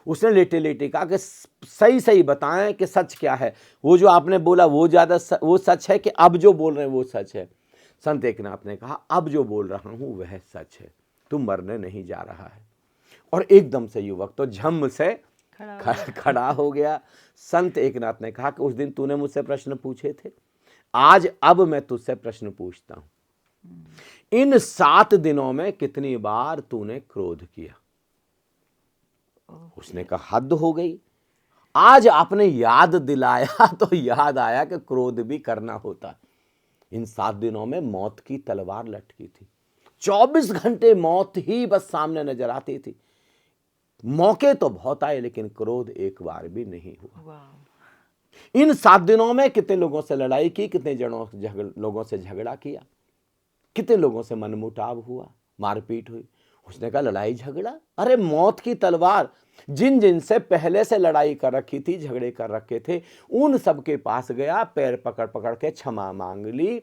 उसने लेटे लेटे कहा कि सही सही बताएं कि सच क्या है, वो जो आपने बोला वो वो सच है कि अब जो बोल रहे हैं वो सच है? संत एकनाथ ने कहा अब जो बोल रहा हूं वह सच है, तू मरने नहीं जा रहा है। और एकदम से युवक तो झम से खड़ा हो गया। संत एकनाथ ने कहा कि उस दिन तूने मुझसे प्रश्न पूछे थे, आज अब मैं तुझसे प्रश्न पूछता हूं, इन 7 दिनों में कितनी बार तूने क्रोध किया? उसने कहा हद हो गई, आज आपने याद दिलाया तो याद आया कि क्रोध भी करना होता। इन 7 दिनों में मौत की तलवार लटकी थी, 24 घंटे मौत ही बस सामने नजर आती थी। मौके तो बहुत आए लेकिन क्रोध एक बार भी नहीं हुआ। इन 7 दिनों में कितने लोगों से लड़ाई की, कितने लोगों से झगड़ा किया, कितने लोगों से मनमुटाव हुआ, मारपीट हुई। उसने कहा लड़ाई झगड़ा, अरे मौत की तलवार जिन जिन से पहले से लड़ाई कर रखी थी, झगड़े कर रखे थे, उन सब के पास गया, पैर पकड़ पकड़ के क्षमा मांग ली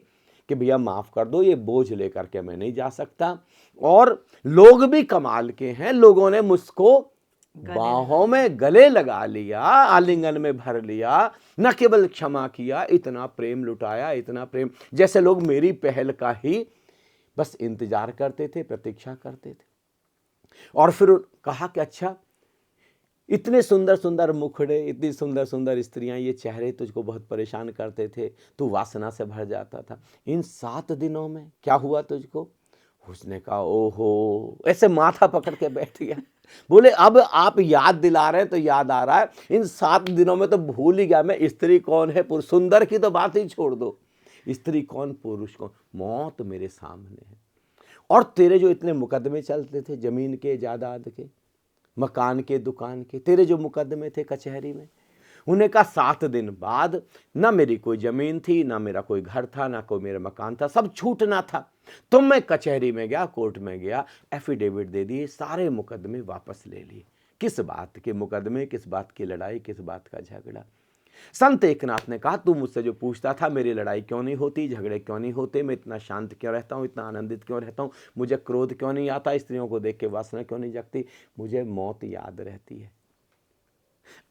कि भैया माफ कर दो, ये बोझ लेकर के मैं नहीं जा सकता। और लोग भी कमाल के हैं, लोगों ने मुझको बाहों में गले लगा लिया, आलिंगन में भर लिया, न केवल क्षमा किया, इतना प्रेम लुटाया, इतना प्रेम, जैसे लोग मेरी पहल का ही बस इंतजार करते थे, प्रतीक्षा करते थे। और फिर कहा कि अच्छा, इतने सुंदर सुंदर मुखड़े, इतनी सुंदर सुंदर स्त्रियां, ये चेहरे तुझको बहुत परेशान करते थे, तू वासना से भर जाता था, इन 7 दिनों में क्या हुआ तुझको? उसने कहा ओहो, ऐसे माथा पकड़ के बैठ गया। बोले अब आप याद दिला रहे हैं तो याद आ रहा है, इन 7 दिनों में तो भूल ही गया मैं, स्त्री कौन है पुरुष, सुंदर की तो बात ही छोड़ दो, स्त्री कौन पुरुष कौन, मौत मेरे सामने है। और तेरे जो इतने मुकदमे चलते थे, जमीन के, जायदाद के, मकान के, दुकान के, तेरे जो मुकदमे थे कचहरी में, उन्हें कहा 7 दिन बाद, ना मेरी कोई जमीन थी, ना मेरा कोई घर था, ना कोई मेरा मकान था, सब छूटना था। तो मैं कचहरी में गया, कोर्ट में गया, एफिडेविट दे दिए, सारे मुकदमे वापस ले लिए। किस बात के मुकदमे, किस बात की लड़ाई, किस बात का झगड़ा। संत एकनाथ ने कहा, तू मुझसे जो पूछता था मेरी लड़ाई क्यों नहीं होती, झगड़े क्यों नहीं होते, मैं इतना शांत क्यों रहता हूँ, इतना आनंदित क्यों रहता हूँ, मुझे क्रोध क्यों नहीं आता, स्त्रियों को देख के वासना क्यों नहीं जगती, मुझे मौत याद रहती है।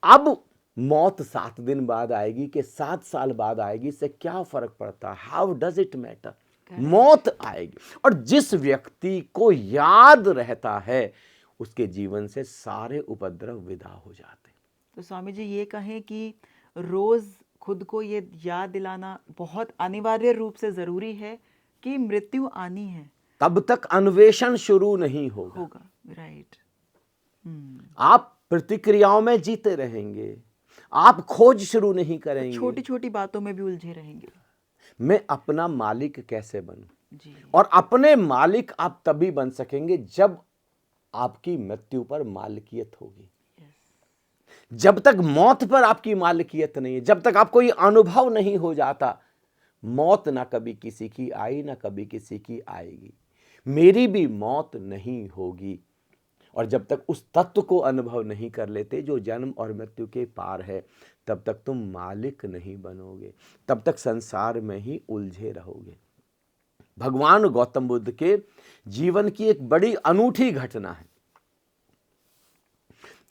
अब मौत 7 दिन बाद आएगी कि 7 साल बाद आएगी, इससे क्या फर्क पड़ता है? How does it matter? मौत आएगी। और जिस व्यक्ति को याद रहता है उसके जीवन से सारे उपद्रव विदा हो जाते। तो स्वामी जी ये कहें कि रोज खुद को ये याद दिलाना बहुत अनिवार्य रूप से जरूरी है कि मृत्यु आनी है, तब तक अन्वेषण शुरू नहीं होगा। राइट। आप प्रतिक्रियाओं में जीते रहेंगे, आप खोज शुरू नहीं करेंगे, छोटी छोटी बातों में भी उलझे रहेंगे। मैं अपना मालिक कैसे बनूं? जी। और अपने मालिक आप तभी बन सकेंगे जब आपकी मृत्यु पर मालिकियत होगी। जब तक मौत पर आपकी मालिकियत नहीं है, जब तक आपको ये अनुभव नहीं हो जाता, मौत ना कभी किसी की आई, ना कभी किसी की आएगी, मेरी भी मौत नहीं होगी। और जब तक उस तत्व को अनुभव नहीं कर लेते जो जन्म और मृत्यु के पार है, तब तक तुम मालिक नहीं बनोगे, तब तक संसार में ही उलझे रहोगे। भगवान गौतम बुद्ध के जीवन की एक बड़ी अनूठी घटना है।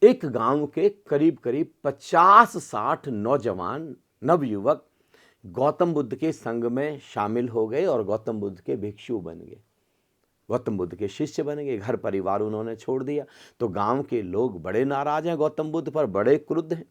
एक गांव के करीब करीब 50-60 नौजवान नवयुवक गौतम बुद्ध के संग में शामिल हो गए और गौतम बुद्ध के भिक्षु बन गए, गौतम बुद्ध के शिष्य बन गए। घर परिवार उन्होंने छोड़ दिया। तो गांव के लोग बड़े नाराज हैं गौतम बुद्ध पर, बड़े क्रुद्ध हैं।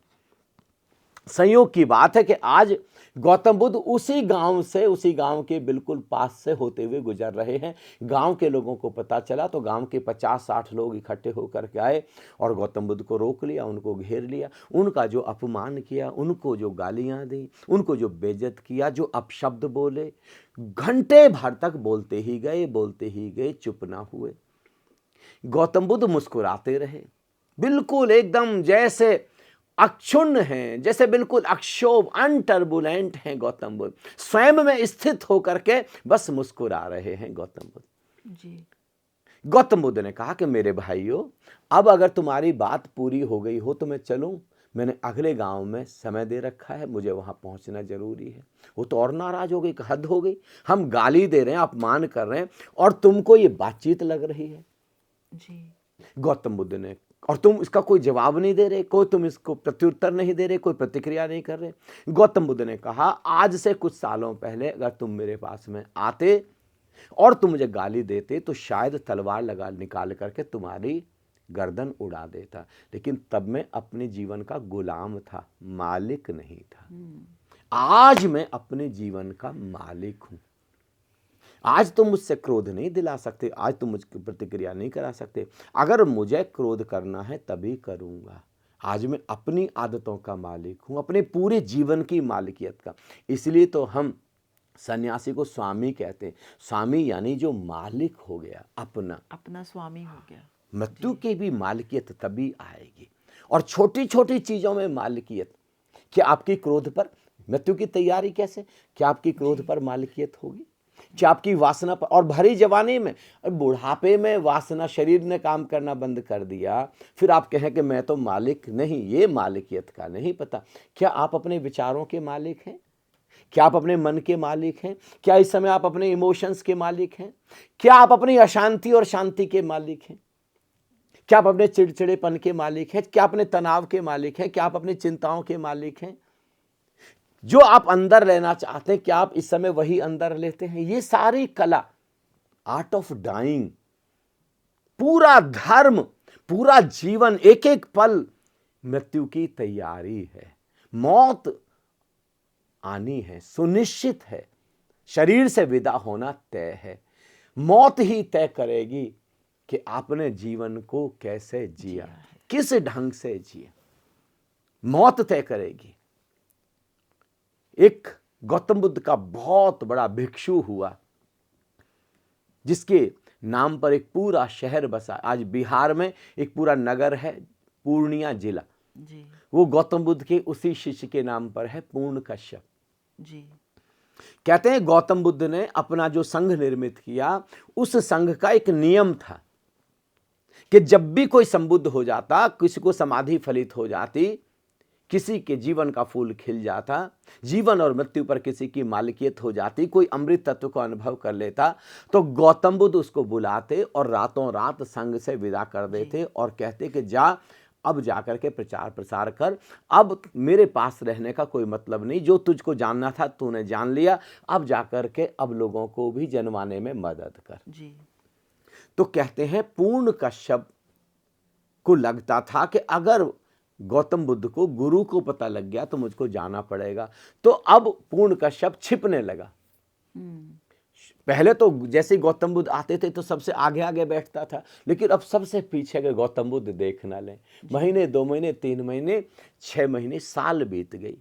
संयोग की बात है कि आज गौतम बुद्ध उसी गांव से, उसी गांव के बिल्कुल पास से होते हुए गुजर रहे हैं। गांव के लोगों को पता चला तो गांव के 50-60 लोग इकट्ठे होकर के आए और गौतम बुद्ध को रोक लिया, उनको घेर लिया, उनका जो अपमान किया, उनको जो गालियां दी, उनको जो बेइज्जत किया, जो अपशब्द बोले, घंटे भर तक बोलते ही गए, चुप ना हुए। गौतम बुद्ध मुस्कुराते रहे, बिल्कुल एकदम जैसे अक्षुण्ण हैं, जैसे बिल्कुल अक्षोभ, अनटर्बुलेंट हैं गौतम बुद्ध, स्वयं में स्थित होकर के बस मुस्कुरा रहे हैं गौतम बुद्ध जी। गौतम बुद्ध ने कहा कि मेरे भाइयों, अब अगर तुम्हारी बात पूरी हो गई हो तो मैं चलूं? मैंने अगले गांव में समय दे रखा है, मुझे वहां पहुंचना जरूरी है। वो तो और नाराज हो गई, हद हो गई, हम गाली दे रहे हैं, अपमान कर रहे हैं और तुमको ये बातचीत लग रही है जी। गौतम बुद्ध ने, और तुम इसका कोई जवाब नहीं दे रहे, कोई तुम इसको प्रत्युत्तर नहीं दे रहे, कोई प्रतिक्रिया नहीं कर रहे। गौतम बुद्ध ने कहा, आज से कुछ सालों पहले अगर तुम मेरे पास में आते और तुम मुझे गाली देते तो शायद तलवार लगा निकाल करके तुम्हारी गर्दन उड़ा देता, लेकिन तब मैं अपने जीवन का गुलाम था, मालिक नहीं था। आज मैं अपने जीवन का मालिक हूं। आज तुम मुझसे क्रोध नहीं दिला सकते, आज तुम मुझको प्रतिक्रिया नहीं करा सकते। अगर मुझे क्रोध करना है तभी करूंगा। आज मैं अपनी आदतों का मालिक हूं, अपने पूरे जीवन की मालिकियत का। इसलिए तो हम सन्यासी को स्वामी कहते हैं। स्वामी यानी जो मालिक हो गया, अपना स्वामी हो गया। मृत्यु की भी मालिकियत तभी आएगी। और छोटी छोटी चीजों में मालिकियत, क्या आपकी क्रोध पर, मृत्यु की तैयारी कैसे, क्या आपकी क्रोध पर मालिकियत होगी? क्या आपकी वासना पर? और भरी जवानी में, बुढ़ापे में वासना, शरीर ने काम करना बंद कर दिया, फिर आप कहें कि मैं तो मालिक नहीं, ये मालिकियत का नहीं पता। क्या आप अपने विचारों के मालिक हैं? क्या आप अपने मन के मालिक हैं? क्या इस समय आप अपने इमोशंस के मालिक हैं? क्या आप अपनी अशांति और शांति के मालिक हैं? क्या आप अपने चिड़चिड़ेपन के मालिक हैं? क्या अपने तनाव के मालिक हैं? क्या आप अपनी चिंताओं के मालिक हैं? जो आप अंदर लेना चाहते हैं, क्या आप इस समय वही अंदर लेते हैं? ये सारी कला, आर्ट ऑफ डाइंग, पूरा धर्म, पूरा जीवन, एक एक पल मृत्यु की तैयारी है। मौत आनी है, सुनिश्चित है। शरीर से विदा होना तय है। मौत ही तय करेगी कि आपने जीवन को कैसे जिया, किस ढंग से जिया, मौत तय करेगी। एक गौतम बुद्ध का बहुत बड़ा भिक्षु हुआ, जिसके नाम पर एक पूरा शहर बसा। आज बिहार में एक पूरा नगर है, पूर्णिया जिला, जी वो गौतम बुद्ध के उसी शिष्य के नाम पर है, पूर्ण कश्यप जी कहते हैं। गौतम बुद्ध ने अपना जो संघ निर्मित किया, उस संघ का एक नियम था कि जब भी कोई संबुद्ध हो जाता, किसी को समाधि फलित हो जाती, किसी के जीवन का फूल खिल जाता, जीवन और मृत्यु पर किसी की मालिकियत हो जाती, कोई अमृत तत्व को अनुभव कर लेता, तो गौतम बुद्ध उसको बुलाते और रातों रात संघ से विदा कर देते और कहते कि जा, अब जाकर के प्रचार प्रसार कर, अब मेरे पास रहने का कोई मतलब नहीं, जो तुझको जानना था तूने जान लिया, अब जाकर के अब लोगों को भी जन्माने में मदद कर। जी तो कहते हैं पूर्ण कश्यप को लगता था कि अगर गौतम बुद्ध को, गुरु को पता लग गया तो मुझको जाना पड़ेगा। तो अब पूर्ण कश्यप छिपने लगा। पहले तो जैसे ही गौतम बुद्ध आते थे तो सबसे आगे आगे बैठता था, लेकिन अब सबसे पीछे के गौतम बुद्ध देख ना लें। महीने, 2 महीने, 3 महीने, 6 महीने, साल बीत गई।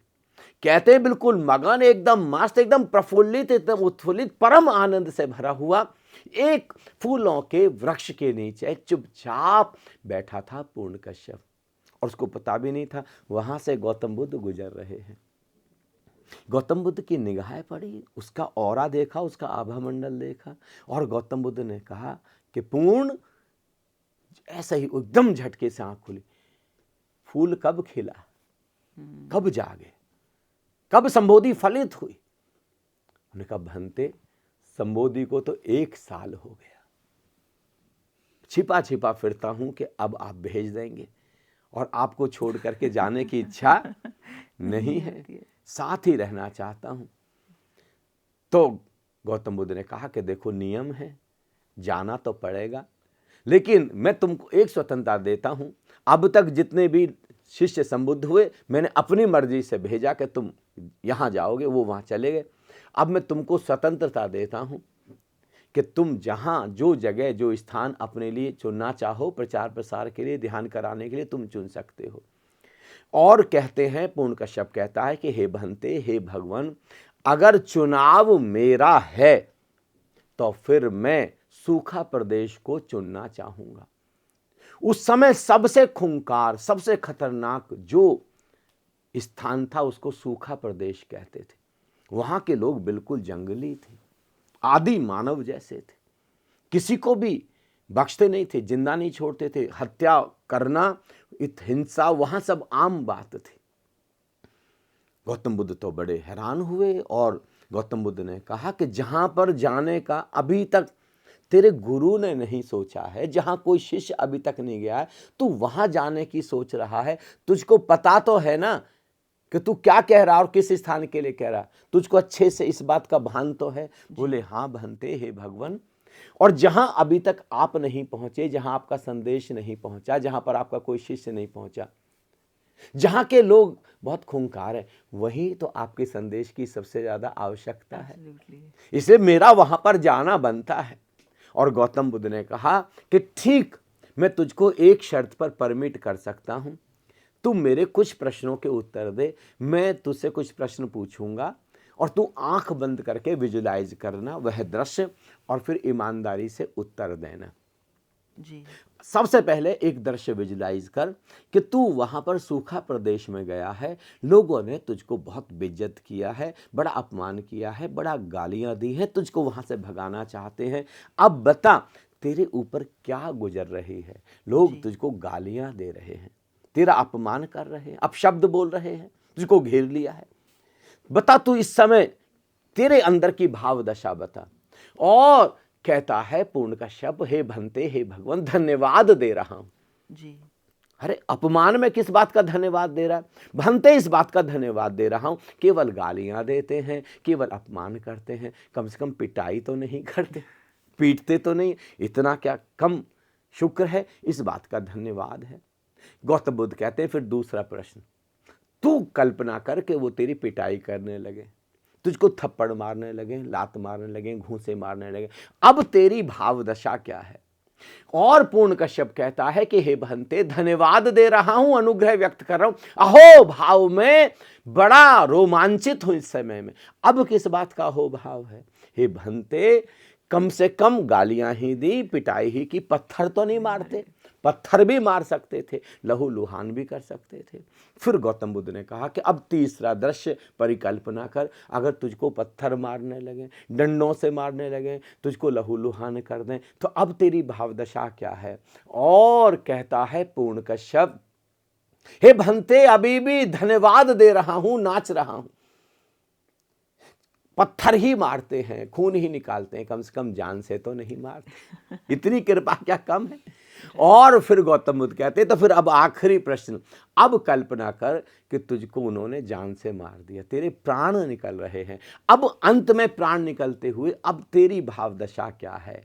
कहते हैं बिल्कुल मगन, एकदम मस्त, एकदम प्रफुल्लित, एकदम उत्फुल्लित, परम आनंद से भरा हुआ एक फूलों के वृक्ष के नीचे चुपचाप बैठा था पूर्ण कश्यप, और उसको पता भी नहीं था वहां से गौतम बुद्ध गुजर रहे हैं। गौतम बुद्ध की निगाहें पड़ी, उसका ऑरा देखा, उसका आभा मंडल देखा, और गौतम बुद्ध ने कहा कि पूर्ण, ऐसा ही एकदम झटके से आंख खुली, फूल कब खिला, कब जागे, कब संबोधि फलित हुई? उन्होंने कहा भंते, संबोधि को तो 1 साल हो गया, छिपा छिपा फिरता हूं कि अब आप भेज देंगे, और आपको छोड़ करके जाने की इच्छा नहीं है, साथ ही रहना चाहता हूं। तो गौतम बुद्ध ने कहा कि देखो नियम है, जाना तो पड़ेगा, लेकिन मैं तुमको एक स्वतंत्रता देता हूं। अब तक जितने भी शिष्य संबुद्ध हुए, मैंने अपनी मर्जी से भेजा कि तुम यहां जाओगे, वो वहां चले गए। अब मैं तुमको स्वतंत्रता देता हूं कि तुम जहां, जो जगह, जो स्थान अपने लिए चुनना चाहो, प्रचार प्रसार के लिए, ध्यान कराने के लिए तुम चुन सकते हो। और कहते हैं, पूर्ण कश्यप कहता है कि हे भंते, हे भगवान, अगर चुनाव मेरा है तो फिर मैं सूखा प्रदेश को चुनना चाहूंगा। उस समय सबसे खूंखार, सबसे खतरनाक जो स्थान था उसको सूखा प्रदेश कहते थे। वहां के लोग बिल्कुल जंगली थे, आदि मानव जैसे थे, किसी को भी बख्शते नहीं थे, जिंदा नहीं छोड़ते थे, हत्या करना, हिंसा वहां सब आम बात थी। गौतम बुद्ध तो बड़े हैरान हुए, और गौतम बुद्ध ने कहा कि जहां पर जाने का अभी तक तेरे गुरु ने नहीं सोचा है, जहां कोई शिष्य अभी तक नहीं गया है, तू वहां जाने की सोच रहा है। तुझको पता तो है ना कि तू क्या कह रहा और किस स्थान के लिए कह रहा, तुझको अच्छे से इस बात का भान तो है? बोले हाँ भंते, हे भगवान, और जहां अभी तक आप नहीं पहुंचे, जहां आपका संदेश नहीं पहुंचा, जहां पर आपका कोई शिष्य नहीं पहुंचा, जहां के लोग बहुत खूंखार है, वही तो आपके संदेश की सबसे ज्यादा आवश्यकता है, इसलिए मेरा वहां पर जाना बनता है। और गौतम बुद्ध ने कहा कि ठीक, मैं तुझको एक शर्त पर परमिट कर सकता हूं, तू मेरे कुछ प्रश्नों के उत्तर दे, मैं तुझसे कुछ प्रश्न पूछूंगा और तू आंख बंद करके विजुलाइज करना वह दृश्य, और फिर ईमानदारी से उत्तर देना। जी। सबसे पहले एक दृश्य विजुलाइज कर कि तू वहां पर सूखा प्रदेश में गया है, लोगों ने तुझको बहुत बेइज्जत किया है, बड़ा अपमान किया है, बड़ा गालियां दी हैं, तुझको वहां से भगाना चाहते हैं। अब बता तेरे ऊपर क्या गुजर रही है? लोग तुझको गालियां दे रहे हैं, तेरा अपमान कर रहे हैं, अपशब्द बोल रहे हैं, तुझको घेर लिया है। बता तू इस समय तेरे अंदर की भाव दशा बता। और कहता है पूर्ण कश्यप, हे भंते, हे भगवान, धन्यवाद दे रहा हूं। जी। अरे अपमान में किस बात का धन्यवाद दे रहा है? भंते इस बात का धन्यवाद दे रहा हूं, केवल गालियां देते हैं, केवल अपमान करते हैं, कम से कम पिटाई तो नहीं करते, पीटते तो नहीं, इतना क्या कम शुक्र है, इस बात का धन्यवाद है। गौतम बुद्ध कहते हैं फिर दूसरा प्रश्न, तू कल्पना कर के वो तेरी पिटाई करने लगे, तुझको थप्पड़ मारने लगे, लात मारने लगे, घूंसे मारने लगे, अब तेरी भाव दशा क्या है? और पूर्ण कश्यप कहता है कि हे भंते, धन्यवाद दे रहा हूं, अनुग्रह व्यक्त कर रहा हूं, अहो भाव में बड़ा रोमांचित हूं इस समय में। अब किस बात का अहो भाव है? हे भंते, कम से कम गालियां ही दी, पिटाई ही की, पत्थर तो नहीं मारते, पत्थर भी मार सकते थे, लहू लुहान भी कर सकते थे। फिर गौतम बुद्ध ने कहा कि अब तीसरा दृश्य परिकल्पना कर, अगर तुझको पत्थर मारने लगे, डंडों से मारने लगे, तुझको लहू लुहान कर दें, तो अब तेरी भावदशा क्या है। और कहता है पूर्णकश्यप, हे भंते, अभी भी धन्यवाद दे रहा हूं, नाच रहा हूं। पत्थर ही मारते हैं, खून ही निकालते हैं, कम से कम जान से तो नहीं मारते। इतनी कृपा क्या कम है। और फिर गौतम बुद्ध कहते, तो फिर अब आखिरी प्रश्न, अब कल्पना कर कि तुझको उन्होंने जान से मार दिया, तेरे प्राण निकल रहे हैं, अब अंत में प्राण निकलते हुए अब तेरी भावदशा क्या है।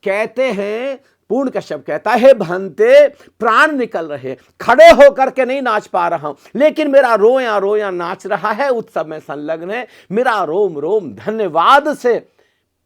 कहते हैं, पूर्ण कश्यप कहता है, भंते, प्राण निकल रहे, खड़े होकर के नहीं नाच पा रहा हूं, लेकिन मेरा रोया रोया नाच रहा है, उत्सव में संलग्न है, मेरा रोम रोम धन्यवाद से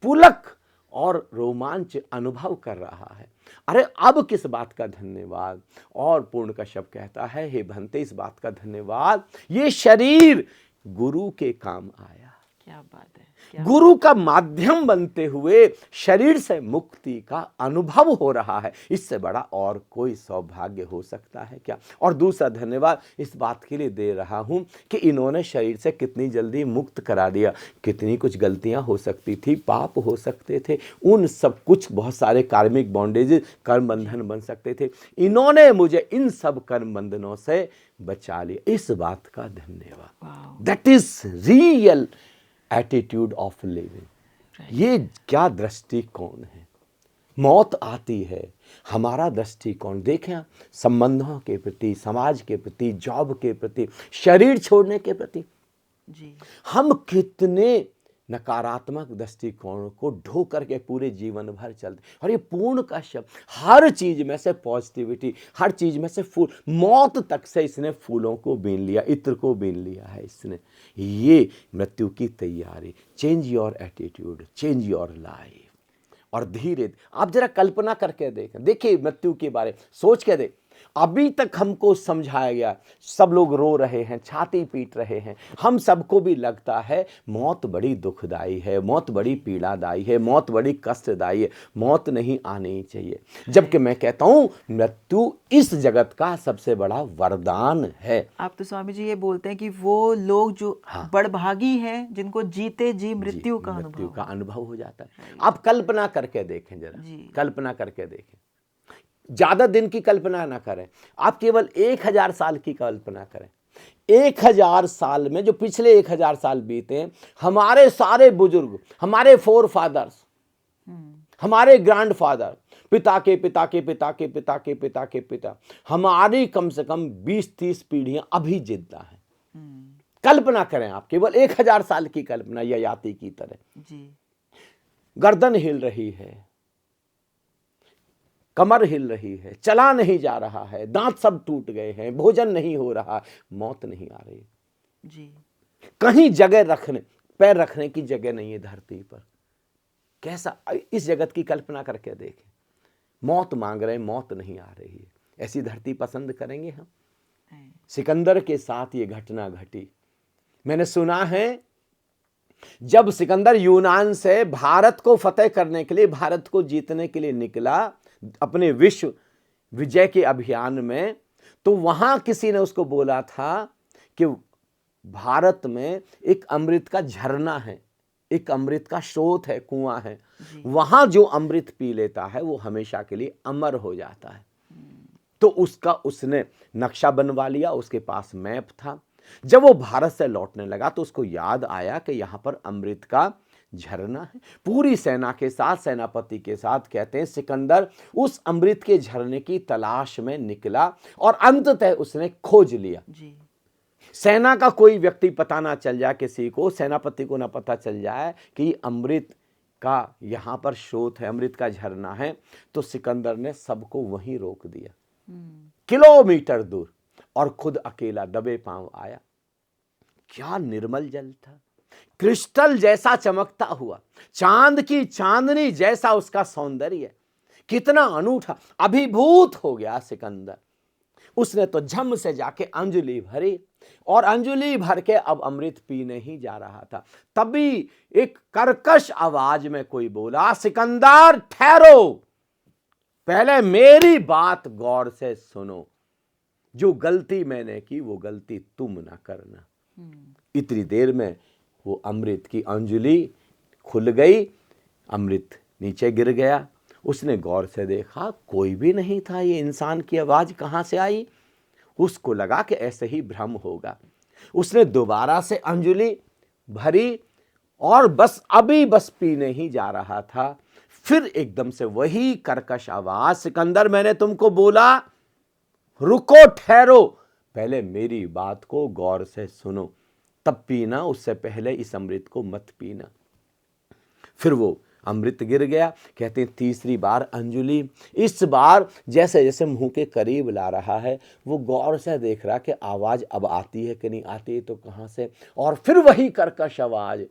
पुलक और रोमांच अनुभव कर रहा है। अरे अब किस बात का धन्यवाद। और पूर्ण कश्यप कहता है, हे भंते, इस बात का धन्यवाद, ये शरीर गुरु के काम आया। क्या बात है। गुरु का माध्यम बनते हुए शरीर से मुक्ति का अनुभव हो रहा है। इससे बड़ा और कोई सौभाग्य हो सकता है क्या। और दूसरा धन्यवाद इस बात के लिए दे रहा हूं कि इन्होंने शरीर से कितनी जल्दी मुक्त करा दिया। कितनी कुछ गलतियां हो सकती थी, पाप हो सकते थे, उन सब कुछ बहुत सारे कार्मिक बॉन्डेज, कर्म बंधन बन सकते थे, इन्होंने मुझे इन सब कर्म बंधनों से बचा लिया। इस बात का धन्यवाद। That is real attitude of living. ये क्या दृष्टिकोण है। मौत आती है, हमारा दृष्टिकोण देखें आप, संबंधों के प्रति, समाज के प्रति, जॉब के प्रति, शरीर छोड़ने के प्रति जी। हम कितने नकारात्मक दृष्टिकोण को ढो करके पूरे जीवन भर चलते। और ये पूर्ण कश्यप हर चीज में से पॉजिटिविटी, हर चीज में से फूल, मौत तक से इसने फूलों को बीन लिया, इत्र को बीन लिया है इसने। ये मृत्यु की तैयारी। Change your attitude, change your life. और धीरे आप जरा कल्पना करके देखें, देखिए मृत्यु के बारे सोच के देख। अभी तक हमको समझाया गया, सब लोग रो रहे हैं, छाती पीट रहे हैं, हम सबको भी लगता है मौत बड़ी दुखदाई है, मौत बड़ी पीड़ादायी है, मौत बड़ी कष्टदायी है, मौत नहीं आनी चाहिए। जबकि मैं कहता हूं मृत्यु इस जगत का सबसे बड़ा वरदान है। आप तो स्वामी जी ये बोलते हैं कि वो लोग जो बड़भागी हैं, जिनको जीते जी मृत्यु का अनुभव हो जाता है। आप कल्पना करके देखें जरा, कल्पना करके देखें, ज्यादा दिन की कल्पना ना करें, आप केवल 1000 साल की कल्पना करें। 1000 साल में जो पिछले 1000 साल बीते, हमारे सारे बुजुर्ग, हमारे फोर फादर्स, हमारे ग्रैंड फादर, पिता के पिता के पिता के पिता के पिता के पिता, हमारी कम से कम 20-30 पीढ़ियां अभी जिंदा हैं। कल्पना करें आप, केवल 1000 साल की कल्पना, या याति की तरह जी। गर्दन हिल रही है, कमर हिल रही है, चला नहीं जा रहा है, दांत सब टूट गए हैं, भोजन नहीं हो रहा, मौत नहीं आ रही जी। कहीं जगह रखने, पैर रखने की जगह नहीं है धरती पर। कैसा, इस जगत की कल्पना करके देखें। मौत मांग रहे, मौत नहीं आ रही है। ऐसी धरती पसंद करेंगे हम? सिकंदर के साथ ये घटना घटी। मैंने सुना है जब सिकंदर यूनान से भारत को फतेह करने के लिए, भारत को जीतने के लिए निकला अपने विश्व विजय के अभियान में, तो वहां किसी ने उसको बोला था कि भारत में एक अमृत का झरना है, एक अमृत का स्रोत है, कुआं है, वहां जो अमृत पी लेता है वो हमेशा के लिए अमर हो जाता है। तो उसका उसने नक्शा बनवा लिया, उसके पास मैप था। जब वो भारत से लौटने लगा तो उसको याद आया कि यहां पर अमृत का झरना है। पूरी सेना के साथ, सेनापति के साथ, कहते हैं सिकंदर उस अमृत के झरने की तलाश में निकला और अंततः उसने खोज लिया। जी। सेना का कोई व्यक्ति पता ना चल जाए किसी को, सेनापति को ना पता चल जाए कि ये अमृत का यहां पर स्रोत है, अमृत का झरना है, तो सिकंदर ने सबको वहीं रोक दिया, किलोमीटर दूर, और खुद अकेला दबे पांव आया। क्या निर्मल जल था, क्रिस्टल जैसा चमकता हुआ, चांद की चांदनी जैसा उसका सौंदर्य, कितना अनूठा। अभिभूत हो गया सिकंदर। उसने तो झम से जाके अंजलि भरी, और अंजलि भर के अब अमृत पीने ही जा रहा था। तभी एक कर्कश आवाज में कोई बोला, सिकंदर ठहरो, पहले मेरी बात गौर से सुनो, जो गलती मैंने की वो गलती तुम ना करना। इतनी देर में वो अमृत की अंजलि खुल गई, अमृत नीचे गिर गया। उसने गौर से देखा, कोई भी नहीं था, ये इंसान की आवाज कहाँ से आई? उसको लगा कि ऐसे ही भ्रम होगा। उसने दोबारा से अंजलि भरी और बस पीने ही जा रहा था, फिर एकदम से वही कर्कश आवाज, सिकंदर मैंने तुमको बोला रुको, ठहरो, पहले मेरी बात को गौर से सुनो, तब पीना, उससे पहले इस अमृत को मत पीना। फिर वो अमृत गिर गया। कहते हैं तीसरी बार अंजलि, इस बार जैसे जैसे मुंह के करीब ला रहा है, वो गौर से देख रहा कि आवाज अब आती है कि नहीं आती है, तो कहां से, और फिर वही कर्कश आवाज,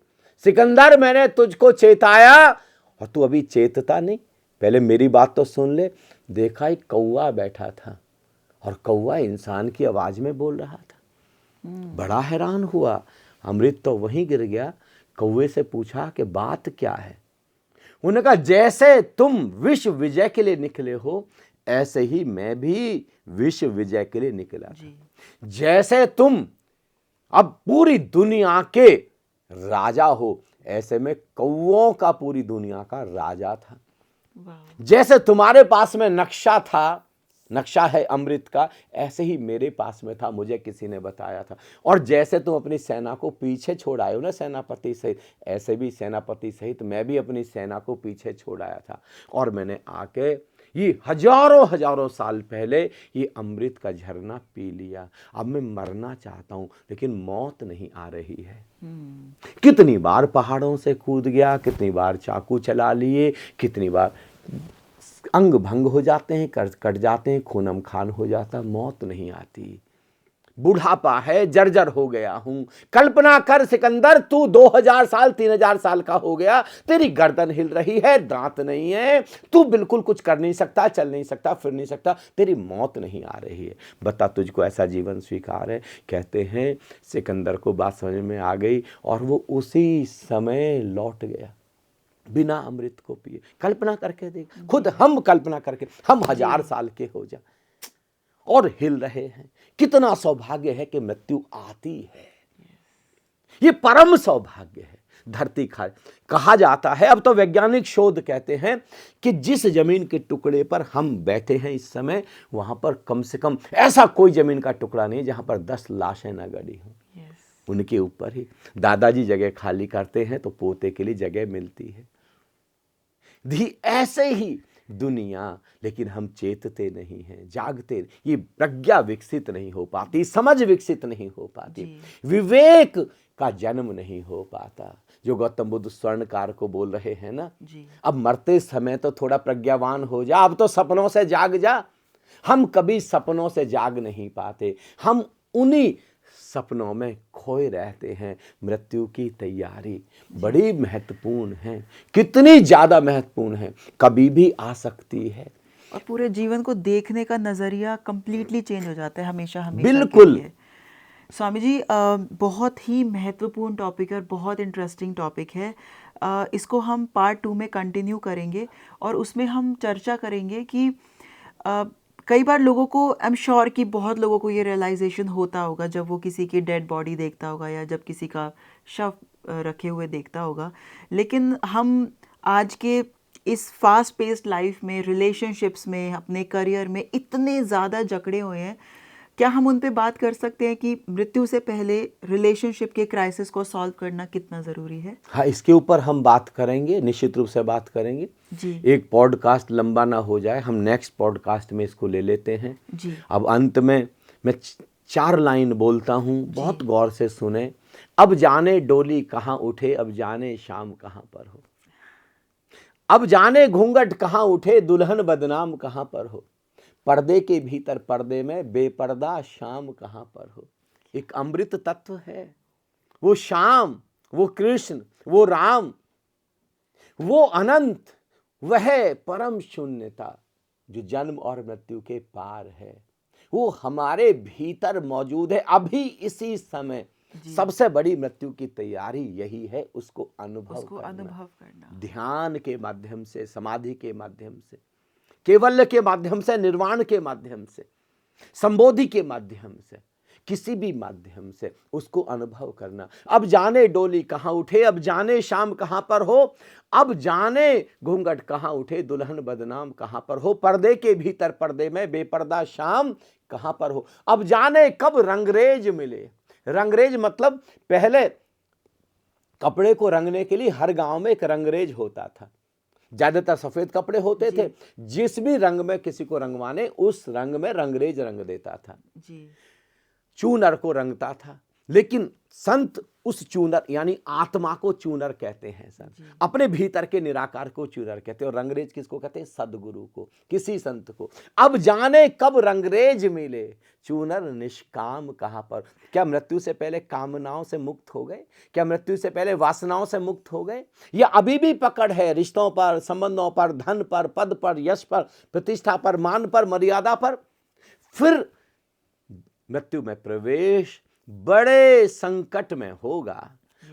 सिकंदर मैंने तुझको चेताया और तू अभी चेतता नहीं, पहले मेरी बात तो सुन ले। देखा एक कौवा बैठा था और कौवा इंसान की आवाज में बोल रहा था। बड़ा हैरान हुआ, अमृत तो वहीं गिर गया। कौवे से पूछा कि बात क्या है? उन्होंने कहा जैसे तुम विश्व विजय के लिए निकले हो, ऐसे ही मैं भी विश्व विजय के लिए निकला था। जैसे तुम अब पूरी दुनिया के राजा हो, ऐसे में कौवों का पूरी दुनिया का राजा था। जैसे तुम्हारे पास में नक्शा था, नक्शा है अमृत का, ऐसे ही मेरे पास में था, मुझे किसी ने बताया था। और जैसे तुम अपनी सेना को पीछे छोड़ आए हो ना सेनापति सहित, ऐसे भी सेनापति सहित मैं भी अपनी सेना को पीछे छोड़ आया था। और मैंने आके ये हजारों हजारों साल पहले ये अमृत का झरना पी लिया। अब मैं मरना चाहता हूं, लेकिन मौत नहीं आ रही है। कितनी बार पहाड़ों से कूद गया, कितनी बार चाकू चला लिए, कितनी बार अंग भंग हो जाते हैं, कट जाते हैं, खूनम खान हो जाता, मौत नहीं आती। बुढ़ापा है, जर्जर हो गया हूं। कल्पना कर सिकंदर, तू 2000 साल 3000 साल का हो गया, तेरी गर्दन हिल रही है, दांत नहीं है, तू बिल्कुल कुछ कर नहीं सकता, चल नहीं सकता, फिर नहीं सकता, तेरी मौत नहीं आ रही है। बता तुझको ऐसा जीवन स्वीकार है? कहते हैं सिकंदर को बात समझ में आ गई और वो उसी समय लौट गया बिना अमृत को पिए। कल्पना करके देख, खुद हम कल्पना करके, हम 1000 साल के हो जा और हिल रहे हैं। कितना सौभाग्य है कि मृत्यु आती है, ये परम सौभाग्य है। धरती कहा जाता है, अब तो वैज्ञानिक शोध कहते हैं कि जिस जमीन के टुकड़े पर हम बैठे हैं इस समय, वहां पर कम से कम ऐसा कोई जमीन का टुकड़ा नहीं जहां पर 10 लाशें न गड़ी हों। उनके ऊपर ही दादाजी जगह खाली करते हैं तो पोते के लिए जगह मिलती है। ऐसे ही दुनिया, लेकिन हम चेतते नहीं हैं, जागते, ये प्रज्ञा विकसित नहीं हो पाती, समझ विकसित नहीं हो पाती, विवेक का जन्म नहीं हो पाता। जो गौतम बुद्ध स्वर्णकार को बोल रहे हैं ना, अब मरते समय तो थोड़ा प्रज्ञावान हो जा, अब तो सपनों से जाग जा। हम कभी सपनों से जाग नहीं पाते, हम उन्हीं सपनों में खोए रहते हैं। मृत्यु की तैयारी बड़ी महत्वपूर्ण है, कितनी ज्यादा महत्वपूर्ण है, कभी भी आ सकती है और पूरे जीवन को देखने का नजरिया कंप्लीटली चेंज हो जाता है, हमेशा हमेशा बिल्कुल। के लिए। स्वामी जी, बहुत ही महत्वपूर्ण टॉपिक है और बहुत इंटरेस्टिंग टॉपिक है। इसको हम पार्ट 2 में कंटिन्यू करेंगे और उसमें हम चर्चा करेंगे कि कई बार लोगों को, आई एम श्योर कि बहुत लोगों को ये रियलाइजेशन होता होगा जब वो किसी की डेड बॉडी देखता होगा या जब किसी का शव रखे हुए देखता होगा। लेकिन हम आज के इस फास्ट पेस्ड लाइफ में, रिलेशनशिप्स में, अपने करियर में इतने ज़्यादा जकड़े हुए हैं, क्या हम उन पे बात कर सकते हैं कि मृत्यु से पहले रिलेशनशिप के क्राइसिस को सॉल्व करना कितना ज़रूरी है? हाँ, इसके ऊपर हम बात करेंगे, निश्चित रूप से बात करेंगे जी। एक पॉडकास्ट लंबा ना हो जाए, हम नेक्स्ट पॉडकास्ट में इसको ले लेते हैं जी। अब अंत में मैं 4 लाइन बोलता हूँ, बहुत गौर से सुने। अब जाने डोली कहाँ उठे, अब जाने शाम कहाँ पर हो, अब जाने घूंघट कहाँ उठे, दुल्हन बदनाम कहाँ पर हो, पर्दे के भीतर पर्दे में बेपर्दा शाम कहाँ पर हो। एक अमृत तत्व है, वो श्याम, वो कृष्ण, वो राम, वो अनंत, वह परम शून्यता जो जन्म और मृत्यु के पार है, वो हमारे भीतर मौजूद है अभी इसी समय। सबसे बड़ी मृत्यु की तैयारी यही है, उसको अनुभव करना, ध्यान के माध्यम से, समाधि के माध्यम से। कैवल्य के माध्यम से, निर्वाण के माध्यम से, संबोधि के माध्यम से, किसी भी माध्यम से उसको अनुभव करना। अब जाने डोली कहाँ उठे, अब जाने शाम कहाँ पर हो, अब जाने घूंघट कहाँ उठे, दुल्हन बदनाम कहाँ पर हो, पर्दे के भीतर पर्दे में बेपर्दा शाम कहाँ पर हो, अब जाने कब रंगरेज मिले। रंगरेज मतलब पहले कपड़े को रंगने के लिए हर गांव में एक रंगरेज होता था, ज्यादातर सफेद कपड़े होते थे, जिस भी रंग में किसी को रंगवाने उस रंग में रंगरेज रंग देता था जी। चूनर को रंगता था। लेकिन संत उस चूनर यानी आत्मा को चूनर कहते हैं सर, अपने भीतर के निराकार को चूनर कहते हैं। और रंगरेज किसको कहते हैं? सदगुरु को, किसी संत को। अब जाने कब रंगरेज मिले, चूनर निष्काम कहाँ पर। क्या मृत्यु से पहले कामनाओं से मुक्त हो गए? क्या मृत्यु से पहले वासनाओं से मुक्त हो गए? या अभी भी पकड़ है रिश्तों पर, संबंधों पर, धन पर, पद पर, यश पर, प्रतिष्ठा पर, मान पर, मर्यादा पर? फिर मृत्यु में प्रवेश बड़े संकट में होगा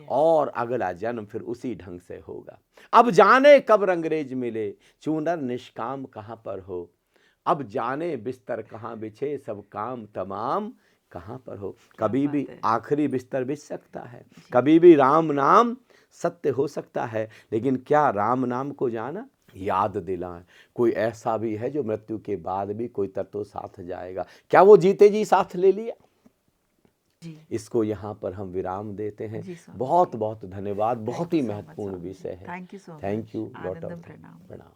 और अगला जन्म फिर उसी ढंग से होगा। अब जाने कब रंगरेज मिले, चूनर निष्काम कहाँ पर हो, अब जाने बिस्तर कहाँ बिछे, सब काम तमाम कहाँ पर हो। कभी भी आखिरी बिस्तर बिछ सकता है, कभी भी राम नाम सत्य हो सकता है, लेकिन क्या राम नाम को जाना, याद दिलाएं। कोई ऐसा भी है जो मृत्यु के बाद भी कोई तत्व साथ जाएगा, क्या वो जीते जी साथ ले लिया? इसको यहाँ पर हम विराम देते हैं। बहुत बहुत धन्यवाद, बहुत ही महत्वपूर्ण विषय है। Thank you so much. Thank you, Anandam प्रणाम।